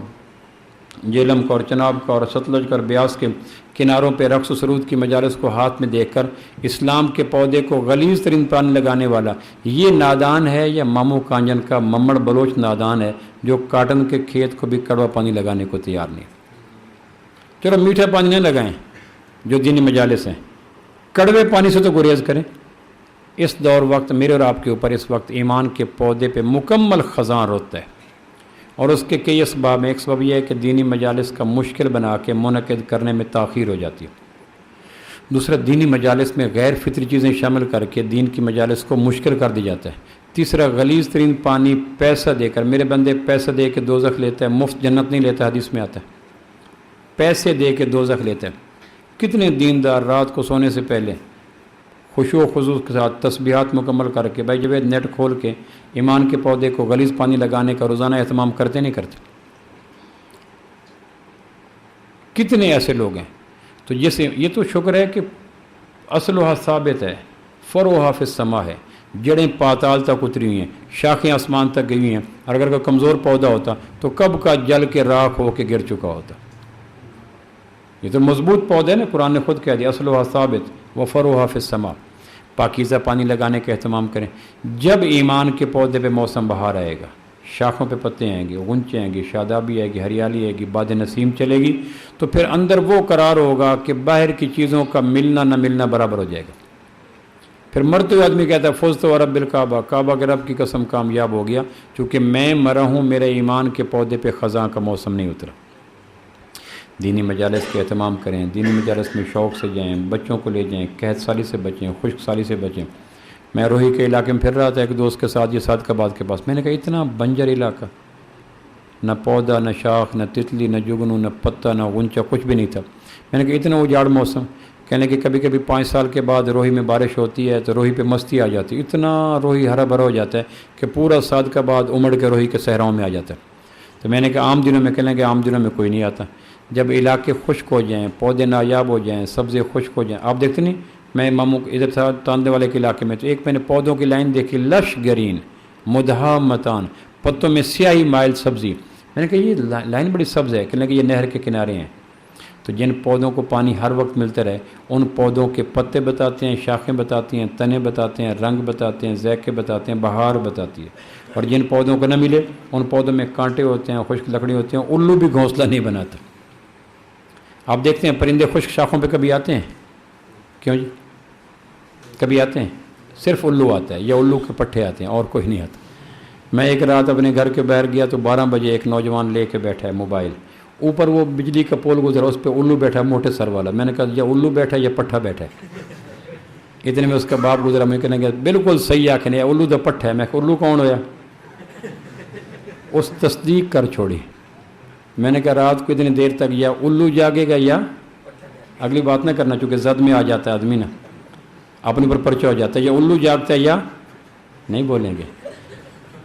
جیلم کا اور چناب کا اور ستلج کا اور بیاس کے کناروں پہ رقص و سرود کی مجالس کو ہاتھ میں دیکھ کر اسلام کے پودے کو غلیظ ترین پانی لگانے والا یہ نادان ہے یا مامو کانجن کا ممڑ بلوچ نادان ہے جو کاٹن کے کھیت کو بھی کڑوا پانی لگانے کو تیار نہیں؟ چلو میٹھا پانی نہ لگائیں جو دینی مجالس ہیں، کڑوے پانی سے تو گریز کریں۔ اس دور وقت میرے اور آپ کے اوپر اس وقت ایمان کے پودے پہ مکمل خزاں رتبہ ہے، اور اس کے کئی اسباب ہیں۔ ایک سبب یہ ہے کہ دینی مجالس کا مشکل بنا کے منعقد کرنے میں تاخیر ہو جاتی ہے۔ دوسرا، دینی مجالس میں غیر فطری چیزیں شامل کر کے دین کی مجالس کو مشکل کر دی جاتا ہے۔ تیسرا، غلیظ ترین پانی پیسہ دے کر، میرے بندے پیسہ دے کے دوزخ لیتا ہے، مفت جنت نہیں لیتا، حدیث میں آتا ہے، پیسے دے کے دوزخ لیتا ہے۔ کتنے دیندار رات کو سونے سے پہلے خشوع و خضوع کے ساتھ تسبیحات مکمل کر کے بھائی جوید نیٹ کھول کے ایمان کے پودے کو غلیظ پانی لگانے کا روزانہ اہتمام کرتے نہیں کرتے؟ کتنے ایسے لوگ ہیں؟ تو جیسے یہ تو شکر ہے کہ اصلها ثابت ہے، فروها فی السماء ہے، جڑیں پاتال تک اتری ہوئی ہیں، شاخیں آسمان تک گئی ہوئی ہیں، اور اگر کوئی کمزور پودا ہوتا تو کب کا جل کے راکھ ہو کے گر چکا ہوتا۔ یہ تو مضبوط پودے ہیں نا، قرآن نے خود کہہ دیا اصلها ثابت وفروها فی السماء۔ پاکیزہ پانی لگانے کا اہتمام کریں۔ جب ایمان کے پودے پہ موسم بہار آئے گا، شاخوں پہ پتے آئیں گے، غنچے آئیں گے، شادابی آئے گی، ہریالی آئے گی، باد نسیم چلے گی، تو پھر اندر وہ قرار ہوگا کہ باہر کی چیزوں کا ملنا نہ ملنا برابر ہو جائے گا۔ پھر مرتے ہوئے آدمی کہتا ہے فزت ورب الکعبہ، کعبہ کے رب کی قسم کامیاب ہو گیا، چونکہ میں مرا ہوں، میرے ایمان کے پودے پہ خزاں کا موسم نہیں اترا۔ دینی مجالس کے اہتمام کریں، دینی مجالس میں شوق سے جائیں، بچوں کو لے جائیں، قحط سالی سے بچیں، خشک سالی سے بچیں۔ میں روہی کے علاقے میں پھر رہا تھا ایک دوست کے ساتھ، یہ صادقآباد کے پاس، میں نے کہا اتنا بنجر علاقہ، نہ پودا، نہ شاخ، نہ تتلی، نہ جگنو، نہ پتا، نہ غنچہ، کچھ بھی نہیں تھا۔ میں نے کہا اتنا اجاڑ موسم، کہنے کہ کبھی کبھی 5 سال کے بعد روہی میں بارش ہوتی ہے تو روہی پہ مستی آ جاتی ہے، اتنا روہی ہرا بھرا ہو جاتا ہے کہ پورا صادقآباد امڑ کے روہی کے صحراؤں میں آ جاتا ہے۔ تو میں نے کہا عام دنوں میں، کہنے کہ عام دنوں میں کوئی نہیں آتا، جب علاقے خشک ہو جائیں، پودے نایاب ہو جائیں، سبزے خشک ہو جائیں۔ آپ دیکھتے نہیں، میں ماموں ادھر تھا تاندے والے کے علاقے میں، تو ایک میں نے پودوں کی لائن دیکھی، لش گرین مدہامتان، پتوں میں سیاہی مائل سبزی۔ میں نے کہا یہ لائن بڑی سبز ہے، کہنے کہ یہ نہر کے کنارے ہیں۔ تو جن پودوں کو پانی ہر وقت ملتا رہے، ان پودوں کے پتے بتاتے ہیں، شاخیں بتاتی ہیں، تنے بتاتے ہیں، رنگ بتاتے ہیں، ذائقے بتاتے ہیں، بہار بتاتی ہے۔ اور جن پودوں کو نہ ملے، ان پودوں میں کانٹے ہوتے ہیں، خشک لکڑی ہوتی ہیں، الو بھی گھونسلہ نہیں بناتا۔ آپ دیکھتے ہیں پرندے خشک شاخوں پہ کبھی آتے ہیں؟ کیوں جی؟ کبھی آتے ہیں؟ صرف الو آتا ہے یا الو کے پٹھے آتے ہیں، اور کوئی نہیں آتا۔ میں ایک رات اپنے گھر کے باہر گیا تو 12 بجے ایک نوجوان لے کے بیٹھا ہے موبائل، اوپر وہ بجلی کا پول گزرا، اس پہ الو بیٹھا ہے، موٹے سر والا۔ میں نے کہا یا الو بیٹھا ہے یا پٹھا بیٹھا ہے۔ اتنے میں اس کا باپ گزرا، میں کہنے گیا بالکل صحیح آخنے، الو دا پٹھا ہے۔ میں کہا الو کون ہویا؟ اس تصدیق کر چھوڑی۔ میں نے کہا رات کو اتنی دیر تک یا الو جاگے گا یا اگلی بات نہ کرنا، چونکہ زد میں آ جاتا ہے آدمی نا، اپنے پر پرچہ ہو جاتا ہے، یا الو جاگتا ہے یا نہیں بولیں گے۔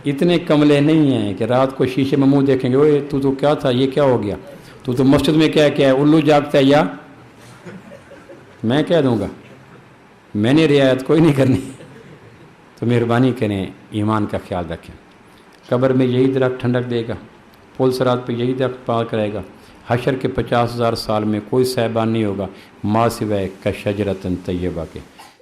اتنے کملے نہیں ہیں کہ رات کو شیشے میں منہ دیکھیں گے، اوے تو کیا تھا، یہ کیا ہو گیا، تو مسجد میں کیا ہے، الو جاگتا ہے یا میں کہہ دوں گا، میں نے رعایت کوئی نہیں کرنی۔ تو مہربانی کریں، ایمان کا خیال رکھیں۔ قبر میں یہی درخت ٹھنڈک دے گا، پل صراط پہ یہی درخت پار کرے گا، حشر کے 50,000 سال میں کوئی صاحبان نہیں ہوگا ماں سوائے کشجرۃ طیبہ کے۔